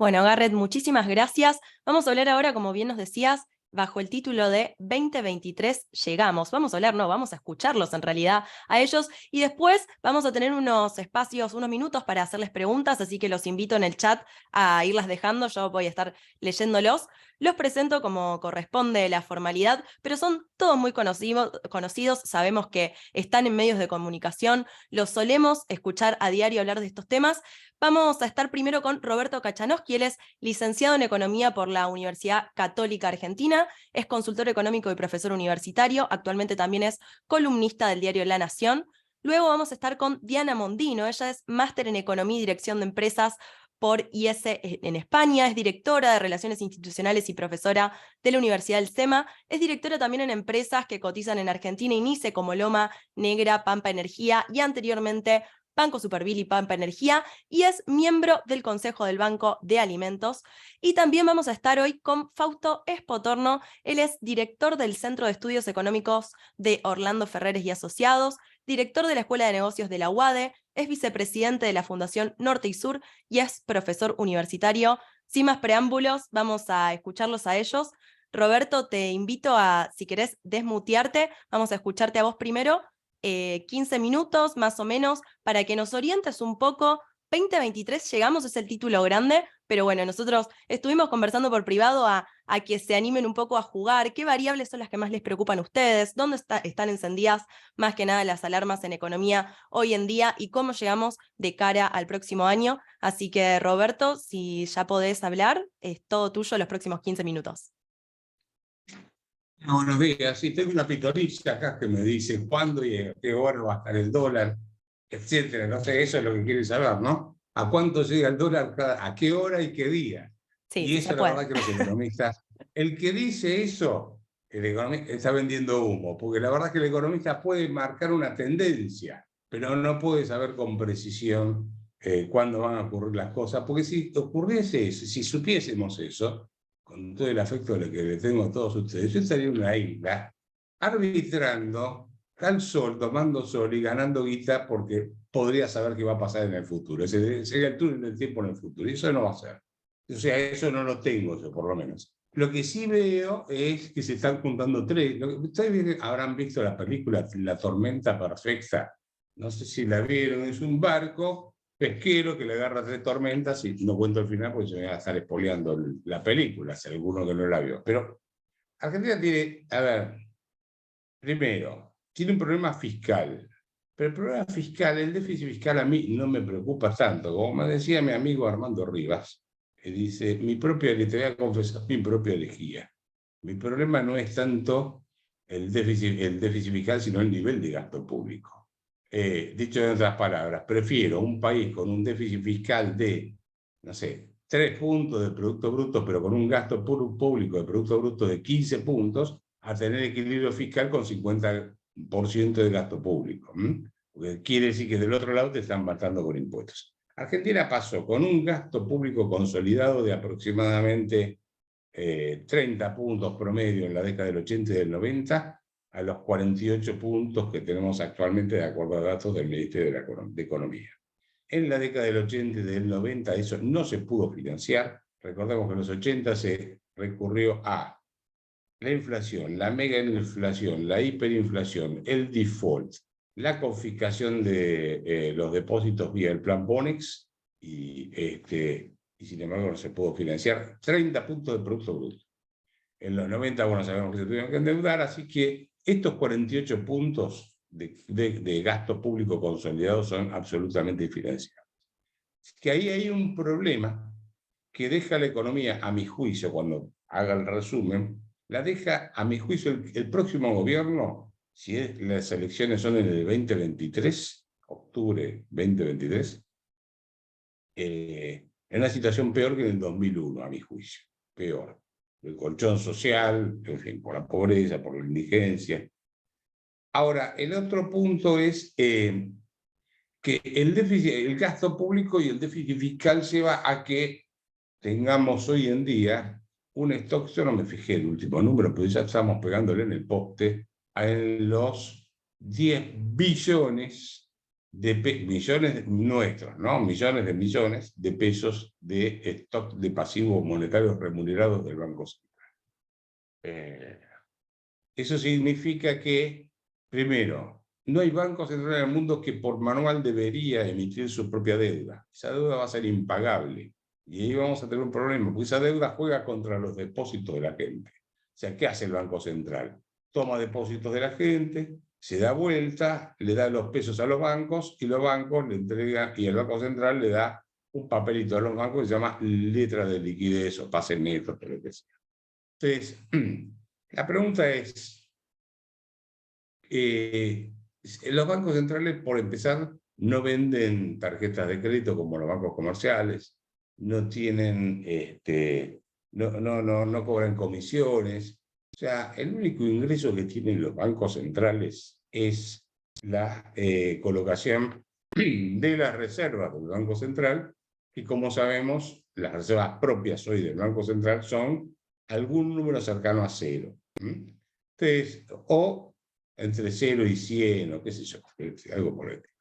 Bueno, Garrett, muchísimas gracias. Vamos a hablar ahora, como bien nos decías, bajo el título de 2023 llegamos. Vamos a hablar, no, vamos a escucharlos en realidad a ellos y después vamos a tener unos espacios, unos minutos para hacerles preguntas, así que los invito en el chat a irlas dejando, yo voy a estar leyéndolos. Los presento como corresponde la formalidad, pero son todos muy conocidos, sabemos que están en medios de comunicación, los solemos escuchar a diario hablar de estos temas. Vamos a estar primero con Roberto Kachanowski, él es licenciado en Economía por la Universidad Católica Argentina, es consultor económico y profesor universitario, actualmente también es columnista del diario La Nación. Luego vamos a estar con Diana Mondino, ella es máster en Economía y Dirección de Empresas por IES en España, es directora de Relaciones Institucionales y profesora de la Universidad del SEMA, es directora también en empresas que cotizan en Argentina y NICE como Loma Negra, Pampa Energía y anteriormente Banco Supervil y Pampa Energía, y es miembro del Consejo del Banco de Alimentos. Y también vamos a estar hoy con Fausto Espotorno, él es director del Centro de Estudios Económicos de Orlando Ferreres y Asociados, director de la Escuela de Negocios de la UADE, es vicepresidente de la Fundación Norte y Sur y es profesor universitario. Sin más preámbulos, vamos a escucharlos a ellos. Roberto, te invito a, si querés, desmutearte, vamos a escucharte a vos primero, 15 minutos más o menos, para que nos orientes un poco. 2023 llegamos, es el título grande, pero bueno, nosotros estuvimos conversando por privado a que se animen un poco a jugar. ¿Qué variables son las que más les preocupan a ustedes? ¿Dónde están encendidas más que nada las alarmas en economía hoy en día? ¿Y cómo llegamos de cara al próximo año? Así que, Roberto, si ya podés hablar, es todo tuyo los próximos 15 minutos. Buenos días. Sí, tengo una pitonisa acá que me dice cuándo y a qué hora va a estar el dólar, etcétera. No sé, eso es lo que quiere saber, ¿no? ¿A cuánto llega el dólar a qué hora y qué día? Sí, Y sí se eso, la puede. verdad, que los economistas, el que dice eso, el economista está vendiendo humo, porque la verdad que el economista puede marcar una tendencia, pero no puede saber con precisión cuándo van a ocurrir las cosas, porque si ocurriese eso, si supiésemos eso, con todo el afecto que le tengo a todos ustedes, yo estaría en una isla arbitrando al sol, tomando sol y ganando guita porque podría saber qué va a pasar en el futuro. Ese sería el túnel del tiempo en el futuro y eso no va a ser. O sea, eso no lo tengo yo, por lo menos. Lo que sí veo es que se están juntando tres. Ustedes habrán visto la película La Tormenta Perfecta. No sé si la vieron, es un barco pesquero que le agarra tres tormentas y no cuento el final porque se me va a estar espoleando la película, si alguno que no la vio. Pero Argentina tiene, a ver, primero, tiene un problema fiscal. Pero el problema fiscal, el déficit fiscal a mí no me preocupa tanto. Como me decía mi amigo Armando Rivas, que dice, te voy a confesar mi propia herejía. Mi problema no es tanto el déficit fiscal, sino el nivel de gasto público. Dicho en otras palabras, prefiero un país con un déficit fiscal de, no sé, 3 puntos de Producto Bruto, pero con un gasto público de Producto Bruto de 15 puntos, a tener equilibrio fiscal con 50% de gasto público. Porque quiere decir que del otro lado te están matando con impuestos. Argentina pasó con un gasto público consolidado de aproximadamente 30 puntos promedio en la década del 80 y del 90 a los 48 puntos que tenemos actualmente de acuerdo a datos del Ministerio de Economía. En la década del 80 y del 90 eso no se pudo financiar. Recordemos que en los 80 se recurrió a la inflación, la mega inflación, la hiperinflación, el default, la confiscación de los depósitos vía el plan Bonex y sin embargo no se pudo financiar 30 puntos de Producto Bruto. En los 90, bueno, sabemos que se tuvieron que endeudar, así que estos 48 puntos de gasto público consolidado son absolutamente infinanciables. Que ahí hay un problema que deja la economía, a mi juicio, cuando haga el resumen, la deja, a mi juicio, el próximo gobierno, si las elecciones son en el 2023, octubre 2023, en una situación peor que en el 2001, a mi juicio, peor. El colchón social, en fin, por la pobreza, por la indigencia. Ahora, el otro punto es que el déficit, el gasto público y el déficit fiscal lleva a que tengamos hoy en día un stock, yo no me fijé el último número, pero ya estamos pegándole en el poste, en los 10 billones millones nuestros, ¿no? Millones de millones de pesos de stock de pasivos monetarios remunerados del Banco Central. Eso significa que, primero, no hay banco central en el mundo que por manual debería emitir su propia deuda. Esa deuda va a ser impagable. Y ahí vamos a tener un problema, porque esa deuda juega contra los depósitos de la gente. O sea, ¿qué hace el Banco Central? Toma depósitos de la gente, se da vuelta, le da los pesos a los bancos y los bancos le entregan, y el Banco Central le da un papelito a los bancos que se llama letra de liquidez o pase neto, pero lo que sea. Entonces, la pregunta es, los bancos centrales, por empezar, no venden tarjetas de crédito como los bancos comerciales, no tienen, no cobran comisiones. O sea, el único ingreso que tienen los bancos centrales es la colocación de las reservas del Banco Central, y como sabemos, las reservas propias hoy del Banco Central son algún número cercano a cero. Entonces, o entre 0 y 100, o qué sé yo, algo por el estilo.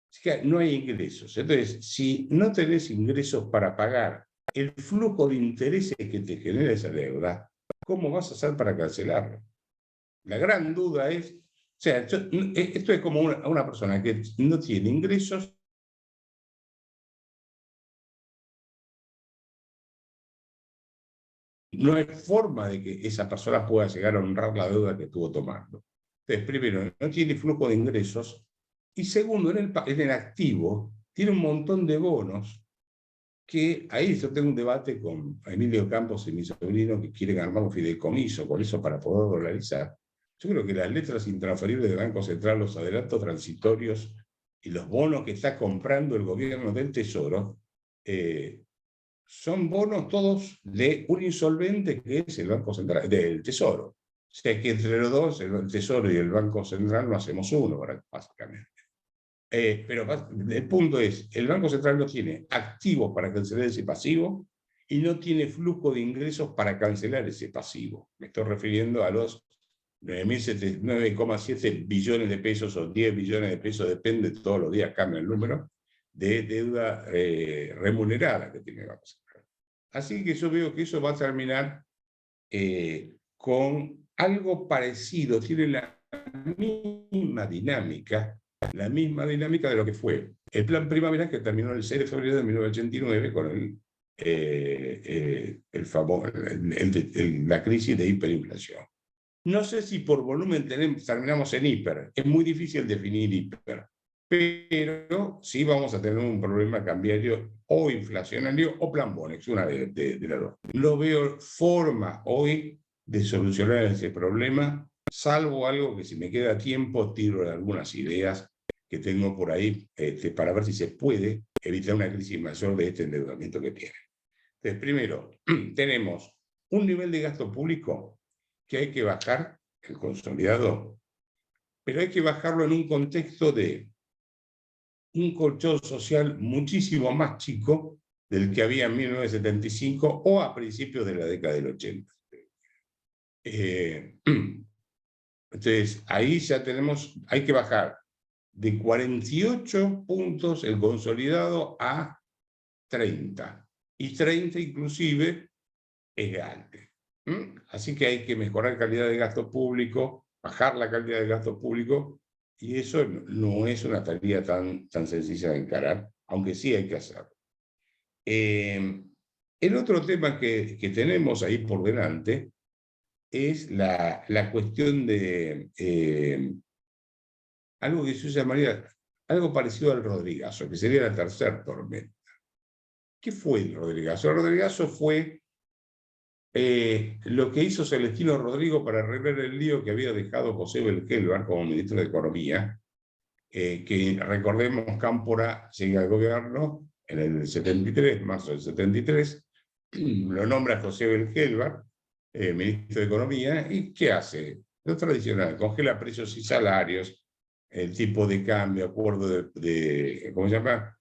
Así que no hay ingresos. Entonces, si no tenés ingresos para pagar el flujo de intereses que te genera esa deuda, ¿cómo vas a hacer para cancelarlo? La gran duda es, o sea, esto es como una persona que no tiene ingresos. No hay forma de que esa persona pueda llegar a honrar la deuda que estuvo tomando. Entonces, primero, no tiene flujo de ingresos, y segundo, en el activo tiene un montón de bonos que ahí yo tengo un debate con Emilio Campos y mi sobrino que quieren armar un fideicomiso con eso para poder dolarizar. Yo creo que las letras intransferibles del Banco Central, los adelantos transitorios y los bonos que está comprando el gobierno del Tesoro, son bonos todos de un insolvente que es el Banco Central, del Tesoro. O sea que entre los dos, el Tesoro y el Banco Central, no hacemos uno, básicamente. Pero el punto es, el Banco Central no tiene activos para cancelar ese pasivo y no tiene flujo de ingresos para cancelar ese pasivo. Me estoy refiriendo a los 9,7 billones de pesos o 10 billones de pesos, depende, todos los días cambia el número, de deuda remunerada que tiene el Banco Central. Así que yo veo que eso va a terminar con algo parecido, tiene la misma dinámica de lo que fue el Plan Primavera, que terminó el 6 de febrero de 1989 con la crisis de hiperinflación. No sé si por volumen terminamos en hiper, es muy difícil definir hiper, pero sí vamos a tener un problema cambiario o inflacionario o plan Bonex, una de las dos. No veo forma hoy de solucionar ese problema, salvo algo que, si me queda tiempo, tiro de algunas ideas que tengo por ahí para ver si se puede evitar una crisis mayor de este endeudamiento que tiene. Entonces, primero, tenemos un nivel de gasto público que hay que bajar, el consolidado, pero hay que bajarlo en un contexto de un colchón social muchísimo más chico del que había en 1975 o a principios de la década del 80. Entonces, ahí ya hay que bajar de 48 puntos el consolidado a 30. Y 30 inclusive es grande. Así que hay que mejorar calidad de gasto público, bajar la calidad de gasto público, y eso no es una tarea tan sencilla de encarar, aunque sí hay que hacerlo. El otro tema que tenemos ahí por delante es la cuestión de algo que yo llamaría algo parecido al Rodrigazo, que sería la tercera tormenta. ¿Qué fue el Rodrigazo? El Rodrigazo fue lo que hizo Celestino Rodrigo para arreglar el lío que había dejado José Belgelbar como ministro de Economía, que recordemos, Cámpora llega al gobierno en el 73, marzo del 73, lo nombra José Belgelbar, ministro de Economía, y ¿qué hace? Lo tradicional, congela precios y salarios, el tipo de cambio, acuerdo ¿cómo se llama?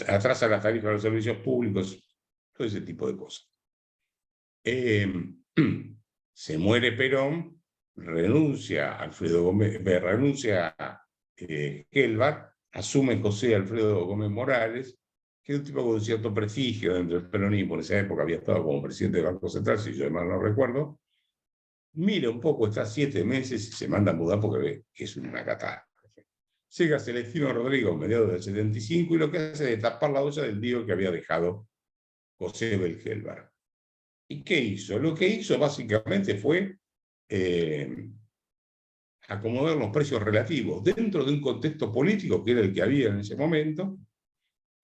Atrasa las tarifas de los servicios públicos, todo ese tipo de cosas. Se muere Perón, renuncia Alfredo Gómez, renuncia Gelbar, asume José Alfredo Gómez Morales, que es un tipo con cierto prestigio dentro del peronismo, en esa época había estado como presidente del Banco Central, si yo mal no recuerdo, mira un poco, está 7 meses y se manda a mudar porque ve que es una catástrofe. Llega Celestino Rodrigo a mediados del 75 y lo que hace es tapar la olla del lío que había dejado José Belgelbar. ¿Y qué hizo? Lo que hizo básicamente fue acomodar los precios relativos dentro de un contexto político que era el que había en ese momento,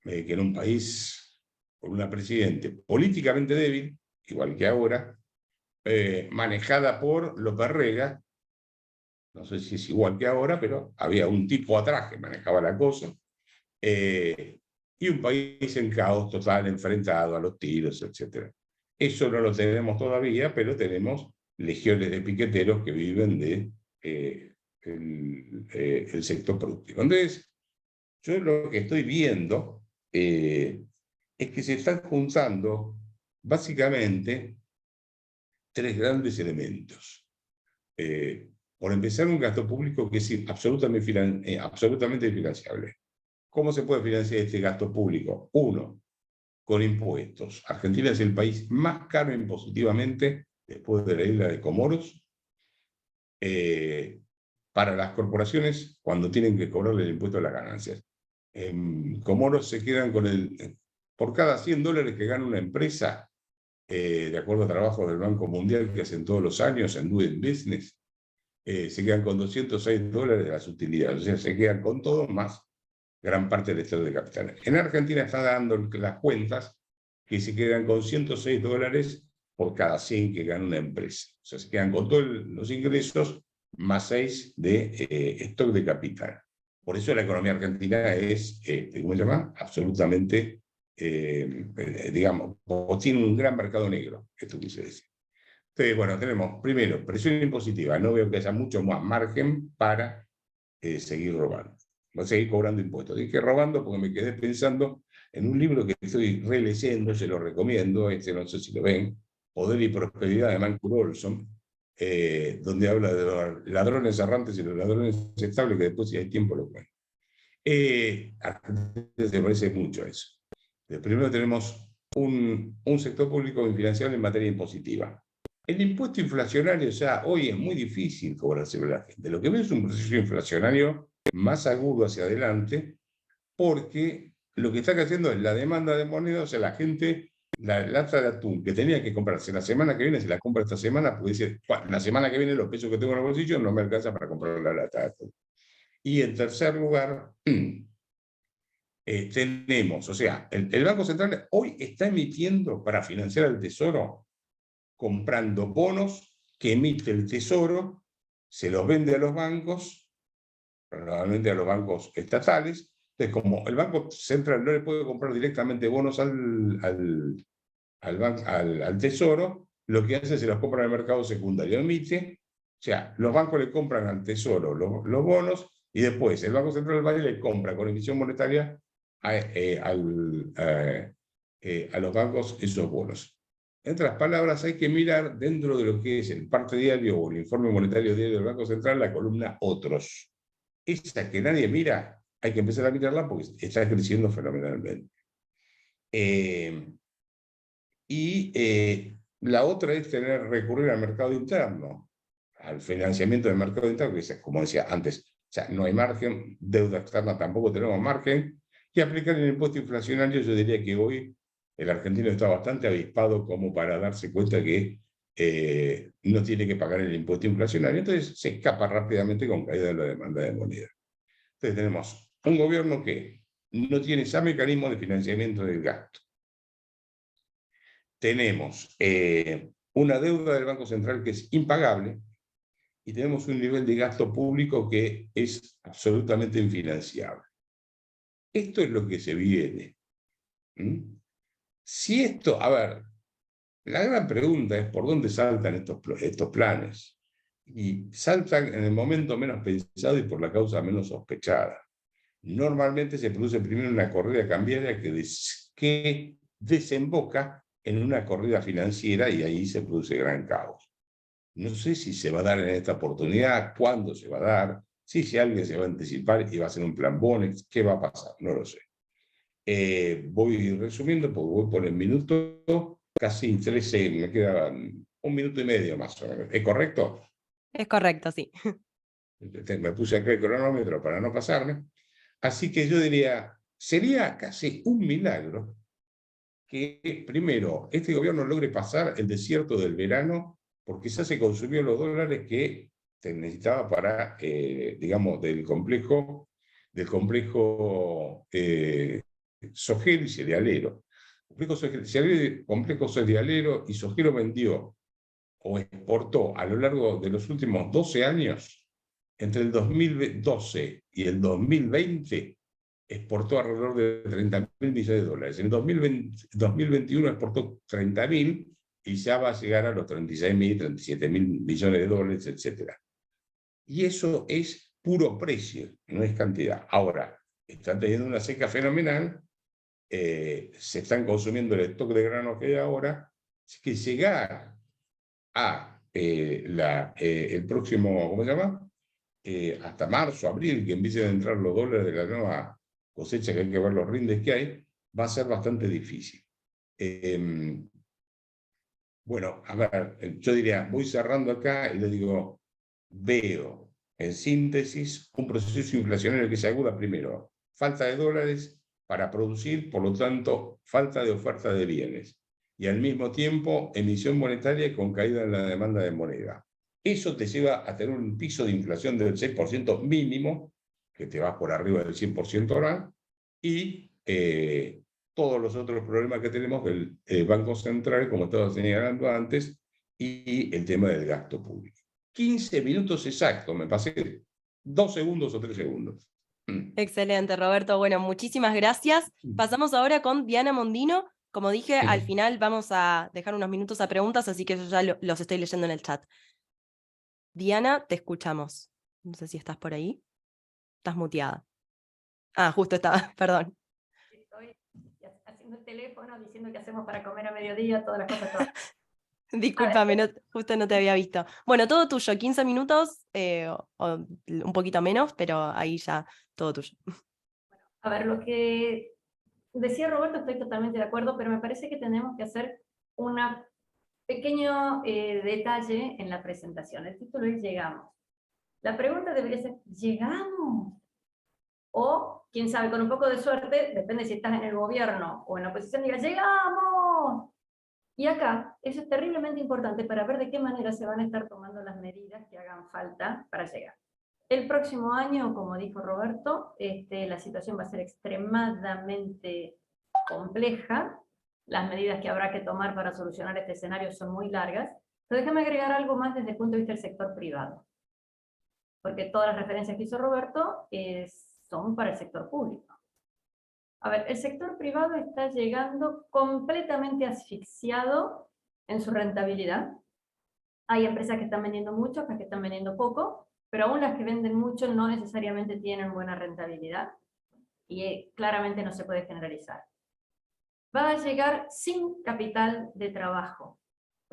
que era un país con una presidente políticamente débil, igual que ahora, manejada por López Rega. No sé si es igual que ahora, pero había un tipo atrás que manejaba la cosa, y un país en caos total, enfrentado a los tiros, etc. Eso no lo tenemos todavía, pero tenemos legiones de piqueteros que viven de el sector productivo. Entonces, yo lo que estoy viendo es que se están juntando básicamente 3 grandes elementos. Por empezar, un gasto público que es absolutamente financiable. ¿Cómo se puede financiar este gasto público? 1, con impuestos. Argentina es el país más caro impositivamente después de la isla de Comoros. Para las corporaciones, cuando tienen que cobrarle el impuesto a las ganancias. En Comoros se quedan con por cada $100 que gana una empresa, de acuerdo a trabajos del Banco Mundial que hacen todos los años en Doing Business, se quedan con $206 de las utilidades, o sea, se quedan con todo más gran parte del estado de capital. En Argentina está dando las cuentas que se quedan con $106 por cada 100 que gana una empresa. O sea, se quedan con todos los ingresos más 6 de stock de capital. Por eso la economía argentina es, ¿cómo se llama? Absolutamente, digamos, o tiene un gran mercado negro, esto quise decir. Entonces, bueno, tenemos primero presión impositiva. No veo que haya mucho más margen para seguir robando. Va a seguir cobrando impuestos. Dije robando porque me quedé pensando en un libro que estoy releyendo, se lo recomiendo, no sé si lo ven, Poder y Prosperidad de Mancur Olson, donde habla de los ladrones errantes y los ladrones estables, que después si hay tiempo lo cuento. Se parece mucho a eso. Primero tenemos un sector público infinanciable en materia impositiva. El impuesto inflacionario, o sea, hoy es muy difícil cobrárselo a la gente. Lo que veo es un proceso inflacionario más agudo hacia adelante, porque lo que está haciendo es la demanda de moneda, o sea, la gente, la lata de atún que tenía que comprarse la semana que viene, se la compra esta semana, puede decir, la semana que viene los pesos que tengo en el bolsillo no me alcanza para comprar la lata de atún. Y en tercer lugar, tenemos, o sea, el Banco Central hoy está emitiendo para financiar el Tesoro, comprando bonos que emite el Tesoro, se los vende a los bancos, probablemente a los bancos estatales. Entonces, como el Banco Central no le puede comprar directamente bonos al Tesoro, lo que hace es se los compra en el mercado secundario, emite, o sea, los bancos le compran al Tesoro los bonos y después el Banco Central del Valle le compra con emisión monetaria a los bancos esos bonos. En otras palabras, hay que mirar dentro de lo que es el parte diario o el informe monetario diario del Banco Central la columna Otros. Esa que nadie mira, hay que empezar a mirarla porque está creciendo fenomenalmente. La otra es recurrir al mercado interno, al financiamiento del mercado interno, que es, como decía antes, o sea, no hay margen, deuda externa tampoco tenemos margen, y aplicar el impuesto inflacionario, yo diría que hoy el argentino está bastante avispado como para darse cuenta que no tiene que pagar el impuesto inflacionario, entonces se escapa rápidamente con caída de la demanda de moneda. Entonces tenemos un gobierno que no tiene ese mecanismo de financiamiento del gasto. Tenemos una deuda del Banco Central que es impagable y tenemos un nivel de gasto público que es absolutamente infinanciable. Esto es lo que se viene. Si esto, a ver, la gran pregunta es por dónde saltan estos planes. Y saltan en el momento menos pensado y por la causa menos sospechada. Normalmente se produce primero una corrida cambiaria que desemboca en una corrida financiera y ahí se produce gran caos. No sé si se va a dar en esta oportunidad, cuándo se va a dar, Si alguien se va a anticipar y va a hacer un plan Bonex, ¿qué va a pasar? No lo sé. Voy resumiendo, porque voy por el minuto, casi 13, me queda 1 minuto y medio más o menos. ¿Es correcto? Es correcto, sí. Me puse acá el cronómetro para no pasarme. Así que yo diría, sería casi un milagro que primero este gobierno logre pasar el desierto del verano, porque ya se consumió los dólares que se necesitaba para, digamos, del complejo sojero y cerealero. Complejo cerealero y sojero vendió o exportó a lo largo de los últimos 12 años, entre el 2012 y el 2020, exportó alrededor de 30.000 millones de dólares. En el 2021 exportó 30.000 y ya va a llegar a los 36.000, 37.000 millones de dólares, etc. Y eso es puro precio, no es cantidad. Ahora, están teniendo una seca fenomenal, se están consumiendo el stock de granos que hay ahora, así que llegar a el próximo, ¿cómo se llama? Hasta marzo, abril, que empiecen a entrar los dólares de la nueva cosecha, que hay que ver los rindes que hay, va a ser bastante difícil. Bueno, a ver, yo diría, voy cerrando acá y le digo, veo en síntesis un proceso inflacionario que se aguda primero, falta de dólares para producir, por lo tanto, falta de oferta de bienes, y al mismo tiempo emisión monetaria con caída en la demanda de moneda. Eso te lleva a tener un piso de inflación del 6% mínimo, que te vas por arriba del 100% ahora, y todos los otros problemas que tenemos del Banco Central, como estaba señalando antes, y el tema del gasto público. 15 minutos exactos, me pasé 2 segundos o 3 segundos. Excelente, Roberto. Bueno, muchísimas gracias. Pasamos ahora con Diana Mondino. Como dije, al final vamos a dejar unos minutos a preguntas, así que yo ya los estoy leyendo en el chat. Diana, te escuchamos. No sé si estás por ahí. Estás muteada. Ah, justo estaba, perdón. Estoy haciendo el teléfono, diciendo qué hacemos para comer a mediodía, todas las cosas. Discúlpame, justo no te había visto. Bueno, todo tuyo, 15 minutos o un poquito menos, pero ahí ya todo tuyo. A ver, lo que decía Roberto, estoy totalmente de acuerdo, pero me parece que tenemos que hacer un pequeño detalle en la presentación. El título es Llegamos. La pregunta debería ser, ¿llegamos? O, quién sabe, con un poco de suerte, depende si estás en el gobierno o en la oposición, digas, ¡llegamos! Y acá, eso es terriblemente importante para ver de qué manera se van a estar tomando las medidas que hagan falta para llegar. El próximo año, como dijo Roberto, la situación va a ser extremadamente compleja. Las medidas que habrá que tomar para solucionar este escenario son muy largas. Pero déjame agregar algo más desde el punto de vista del sector privado. Porque todas las referencias que hizo Roberto son para el sector público. A ver, el sector privado está llegando completamente asfixiado en su rentabilidad. Hay empresas que están vendiendo mucho, otras que están vendiendo poco, pero aún las que venden mucho no necesariamente tienen buena rentabilidad y claramente no se puede generalizar. Va a llegar sin capital de trabajo.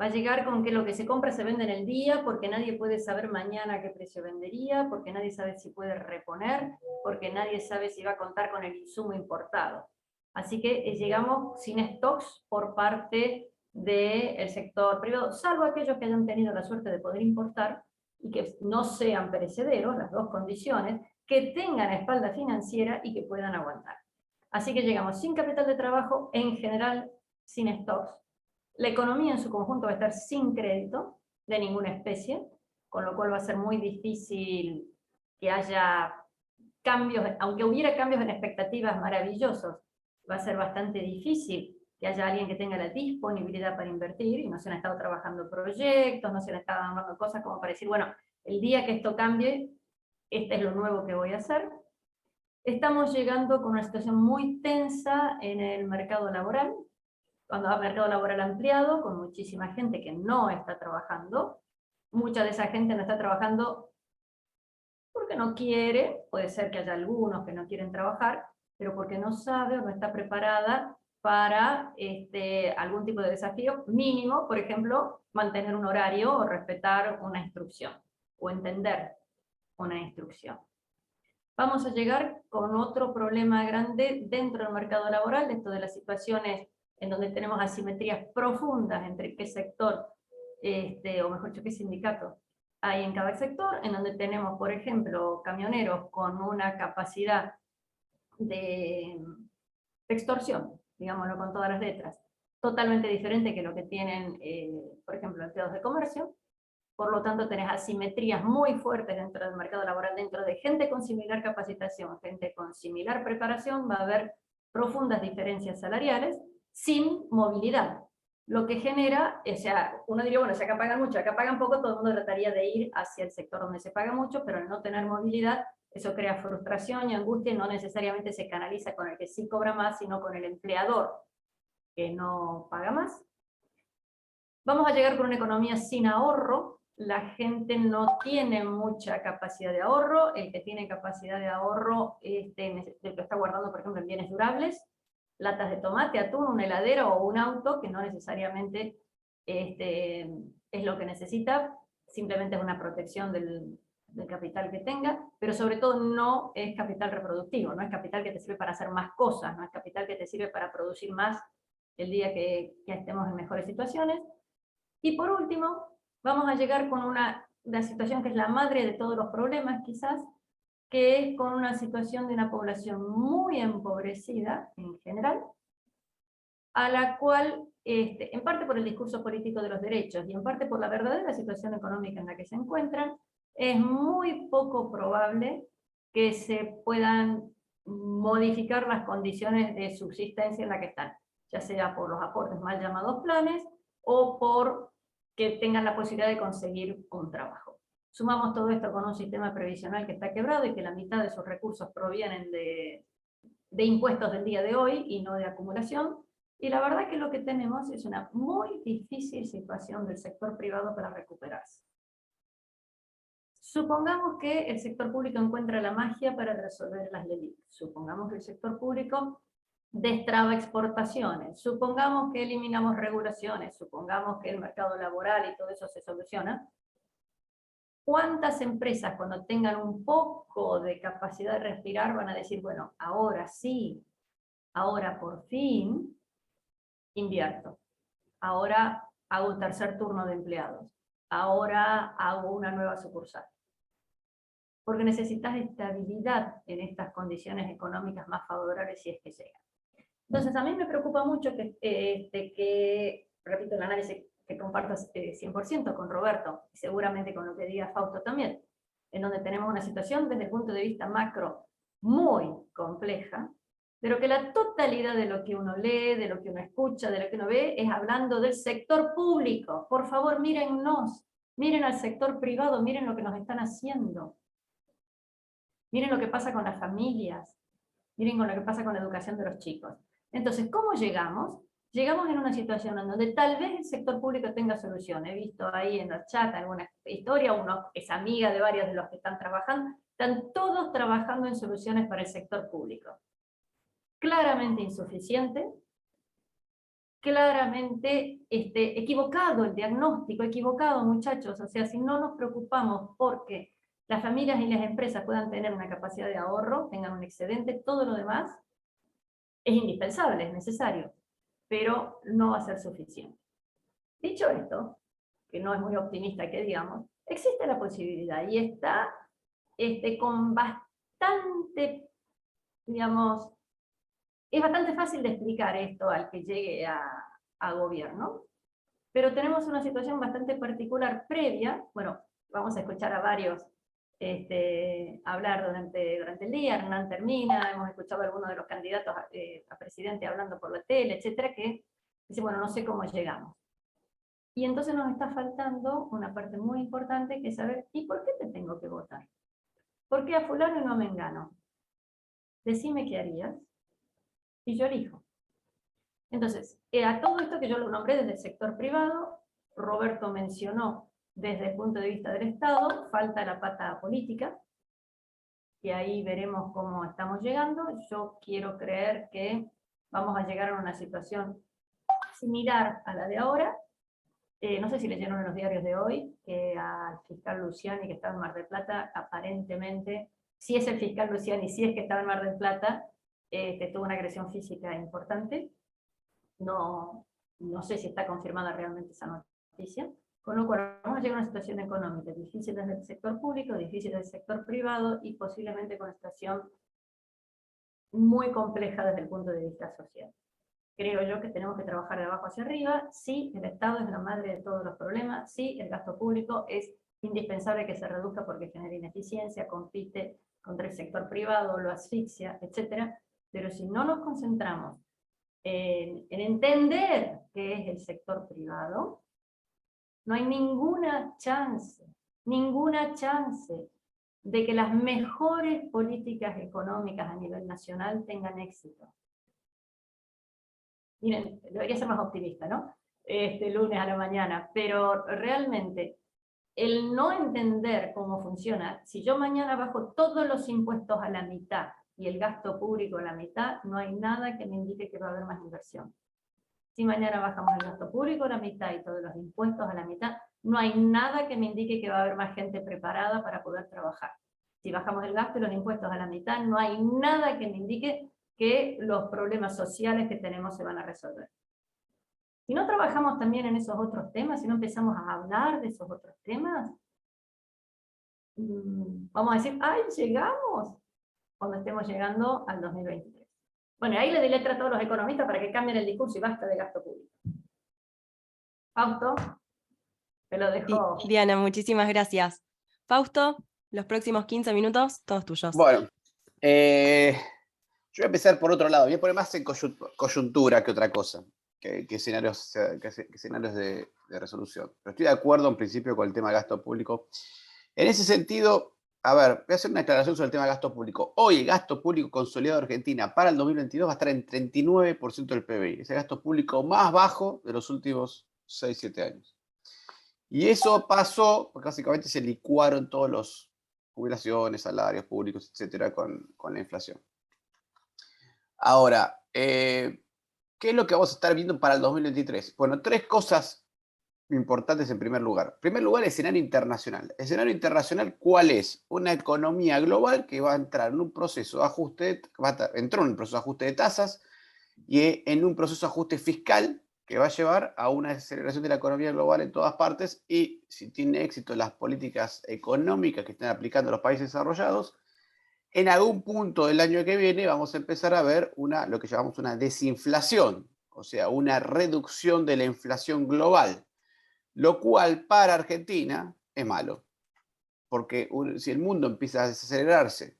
Va a llegar con que lo que se compra se vende en el día, porque nadie puede saber mañana qué precio vendería, porque nadie sabe si puede reponer, porque nadie sabe si va a contar con el insumo importado. Así que llegamos sin stocks por parte del sector privado, salvo aquellos que hayan tenido la suerte de poder importar y que no sean perecederos, las dos condiciones, que tengan espalda financiera y que puedan aguantar. Así que llegamos sin capital de trabajo, en general sin stocks. La economía en su conjunto va a estar sin crédito de ninguna especie, con lo cual va a ser muy difícil que haya cambios, aunque hubiera cambios en expectativas maravillosos, va a ser bastante difícil que haya alguien que tenga la disponibilidad para invertir, y no se han estado trabajando proyectos, no se han estado dando cosas como para decir, bueno, el día que esto cambie, este es lo nuevo que voy a hacer. Estamos llegando con una situación muy tensa en el mercado laboral, cuando va a mercado laboral ampliado, con muchísima gente que no está trabajando. Mucha de esa gente no está trabajando porque no quiere, puede ser que haya algunos que no quieren trabajar, pero porque no sabe o no está preparada para algún tipo de desafío mínimo, por ejemplo, mantener un horario o respetar una instrucción, o entender una instrucción. Vamos a llegar con otro problema grande dentro del mercado laboral, esto de las situaciones en donde tenemos asimetrías profundas entre qué sector, o mejor dicho, qué sindicato hay en cada sector, en donde tenemos, por ejemplo, camioneros con una capacidad de extorsión, digámoslo con todas las letras, totalmente diferente que lo que tienen, por ejemplo, empleados de comercio. Por lo tanto, tenés asimetrías muy fuertes dentro del mercado laboral, dentro de gente con similar capacitación, gente con similar preparación, va a haber profundas diferencias salariales sin movilidad. Lo que genera, o sea, uno diría, bueno, si acá pagan mucho, acá pagan poco, todo el mundo trataría de ir hacia el sector donde se paga mucho, pero al no tener movilidad, eso crea frustración y angustia, y no necesariamente se canaliza con el que sí cobra más, sino con el empleador que no paga más. Vamos a llegar con una economía sin ahorro. La gente no tiene mucha capacidad de ahorro. El que tiene capacidad de ahorro lo está guardando, por ejemplo, en bienes durables, latas de tomate, atún, una heladera o un auto, que no necesariamente es lo que necesita, simplemente es una protección del capital que tenga, pero sobre todo no es capital reproductivo, no es capital que te sirve para hacer más cosas, no es capital que te sirve para producir más el día que estemos en mejores situaciones. Y por último, vamos a llegar con una situación que es la madre de todos los problemas, quizás, que es con una situación de una población muy empobrecida en general, a la cual, en parte por el discurso político de los derechos y en parte por la verdadera situación económica en la que se encuentran, es muy poco probable que se puedan modificar las condiciones de subsistencia en la que están, ya sea por los aportes mal llamados planes o por que tengan la posibilidad de conseguir un trabajo. Sumamos todo esto con un sistema previsional que está quebrado y que la mitad de sus recursos provienen de impuestos del día de hoy y no de acumulación, y la verdad que lo que tenemos es una muy difícil situación del sector privado para recuperarse. Supongamos que el sector público encuentra la magia para resolver las leyes. Supongamos que el sector público destraba exportaciones, supongamos que eliminamos regulaciones, supongamos que el mercado laboral y todo eso se soluciona. ¿Cuántas empresas, cuando tengan un poco de capacidad de respirar, van a decir, bueno, ahora sí, ahora por fin invierto, ahora hago un tercer turno de empleados, ahora hago una nueva sucursal? Porque necesitas estabilidad en estas condiciones económicas más favorables si es que llegan. Entonces, a mí me preocupa mucho que repito, el análisis que comparto 100% con Roberto, y seguramente con lo que diga Fausto también, en donde tenemos una situación desde el punto de vista macro muy compleja, pero que la totalidad de lo que uno lee, de lo que uno escucha, de lo que uno ve, es hablando del sector público. Por favor, mírennos, miren al sector privado, miren lo que nos están haciendo. Miren lo que pasa con las familias, miren lo que pasa con la educación de los chicos. Entonces, ¿cómo llegamos? Llegamos en una situación en donde tal vez el sector público tenga solución. He visto ahí en el chat alguna historia, uno es amiga de varios de los que están trabajando, están todos trabajando en soluciones para el sector público. Claramente insuficiente, claramente equivocado el diagnóstico, equivocado, muchachos. O sea, si no nos preocupamos porque las familias y las empresas puedan tener una capacidad de ahorro, tengan un excedente, todo lo demás es indispensable, es necesario, pero no va a ser suficiente. Dicho esto, que no es muy optimista que digamos, existe la posibilidad y está con bastante, digamos, es bastante fácil de explicar esto al que llegue a gobierno, pero tenemos una situación bastante particular previa. Bueno, vamos a escuchar a varios hablar durante el día. Hernán termina, hemos escuchado a algunos de los candidatos a presidente hablando por la tele, etcétera, que dice, bueno, no sé cómo llegamos. Y entonces nos está faltando una parte muy importante, que es saber, ¿y por qué te tengo que votar? ¿Por qué a fulano y no a mengano? Decime qué harías, y yo elijo. Entonces, a todo esto que yo lo nombré desde el sector privado, Roberto mencionó desde el punto de vista del Estado, falta la pata política, y ahí veremos cómo estamos llegando. Yo quiero creer que vamos a llegar a una situación similar a la de ahora, No sé si leyeron en los diarios de hoy que al fiscal Luciani, que estaba en Mar del Plata, aparentemente, si es el fiscal Luciani, si es que estaba en Mar del Plata, tuvo una agresión física importante. No sé si está confirmada realmente esa noticia. Con lo cual vamos a llegar a una situación económica difícil desde el sector público, difícil desde el sector privado y posiblemente con una situación muy compleja desde el punto de vista social. Creo yo que tenemos que trabajar de abajo hacia arriba. Sí, el Estado es la madre de todos los problemas. Sí, el gasto público es indispensable que se reduzca porque genera ineficiencia, compite contra el sector privado, lo asfixia, etc. Pero si no nos concentramos en entender qué es el sector privado, no hay ninguna chance de que las mejores políticas económicas a nivel nacional tengan éxito. Miren, debería ser más optimista, ¿no? Lunes a la mañana, pero realmente el no entender cómo funciona, si yo mañana bajo todos los impuestos a la mitad y el gasto público a la mitad, no hay nada que me indique que va a haber más inversión. Si mañana bajamos el gasto público a la mitad y todos los impuestos a la mitad, no hay nada que me indique que va a haber más gente preparada para poder trabajar. Si bajamos el gasto y los impuestos a la mitad, no hay nada que me indique que los problemas sociales que tenemos se van a resolver. Si no trabajamos también en esos otros temas, si no empezamos a hablar de esos otros temas, vamos a decir, ¡ay, llegamos! Cuando estemos llegando al 2023. Bueno, ahí le di letra a todos los economistas para que cambien el discurso y basta de gasto público. Fausto, te lo dejo. Sí, Diana, muchísimas gracias. Fausto, los próximos 15 minutos, todos tuyos. Bueno, yo voy a empezar por otro lado. Voy a poner más en coyuntura que otra cosa, que escenarios de resolución. Pero estoy de acuerdo en principio con el tema de gasto público. En ese sentido, a ver, voy a hacer una aclaración sobre el tema de gasto público. Hoy el gasto público consolidado de Argentina para el 2022 va a estar en 39% del PBI. Es el gasto público más bajo de los últimos 6-7 años. Y eso pasó, porque básicamente se licuaron todos los jubilaciones, salarios públicos, etcétera, con la inflación. Ahora, ¿qué es lo que vamos a estar viendo para el 2023? Bueno, tres cosas importantes en primer lugar. En primer lugar, el escenario internacional. El escenario internacional, ¿cuál es? Una economía global que va a entrar en un proceso de ajuste, entró en un proceso de ajuste de tasas y en un proceso de ajuste fiscal que va a llevar a una aceleración de la economía global en todas partes y si tiene éxito las políticas económicas que están aplicando los países desarrollados, en algún punto del año que viene vamos a empezar a ver lo que llamamos una desinflación, o sea, una reducción de la inflación global, lo cual para Argentina es malo, porque si el mundo empieza a desacelerarse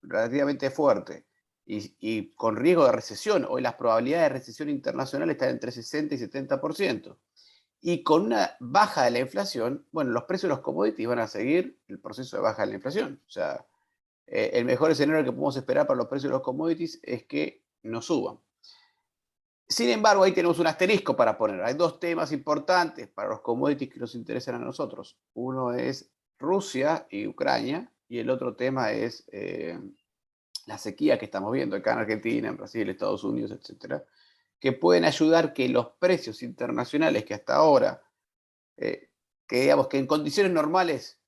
relativamente fuerte, y con riesgo de recesión, hoy las probabilidades de recesión internacional están entre 60 y 70%, y con una baja de la inflación, bueno, los precios de los commodities van a seguir el proceso de baja de la inflación. O sea, el mejor escenario que podemos esperar para los precios de los commodities es que no suban. Sin embargo, ahí tenemos un asterisco para poner. Hay dos temas importantes para los commodities que nos interesan a nosotros. Uno es Rusia y Ucrania, y el otro tema es la sequía que estamos viendo acá en Argentina, en Brasil, Estados Unidos, etcétera, que pueden ayudar que los precios internacionales que hasta ahora, que digamos que en condiciones normales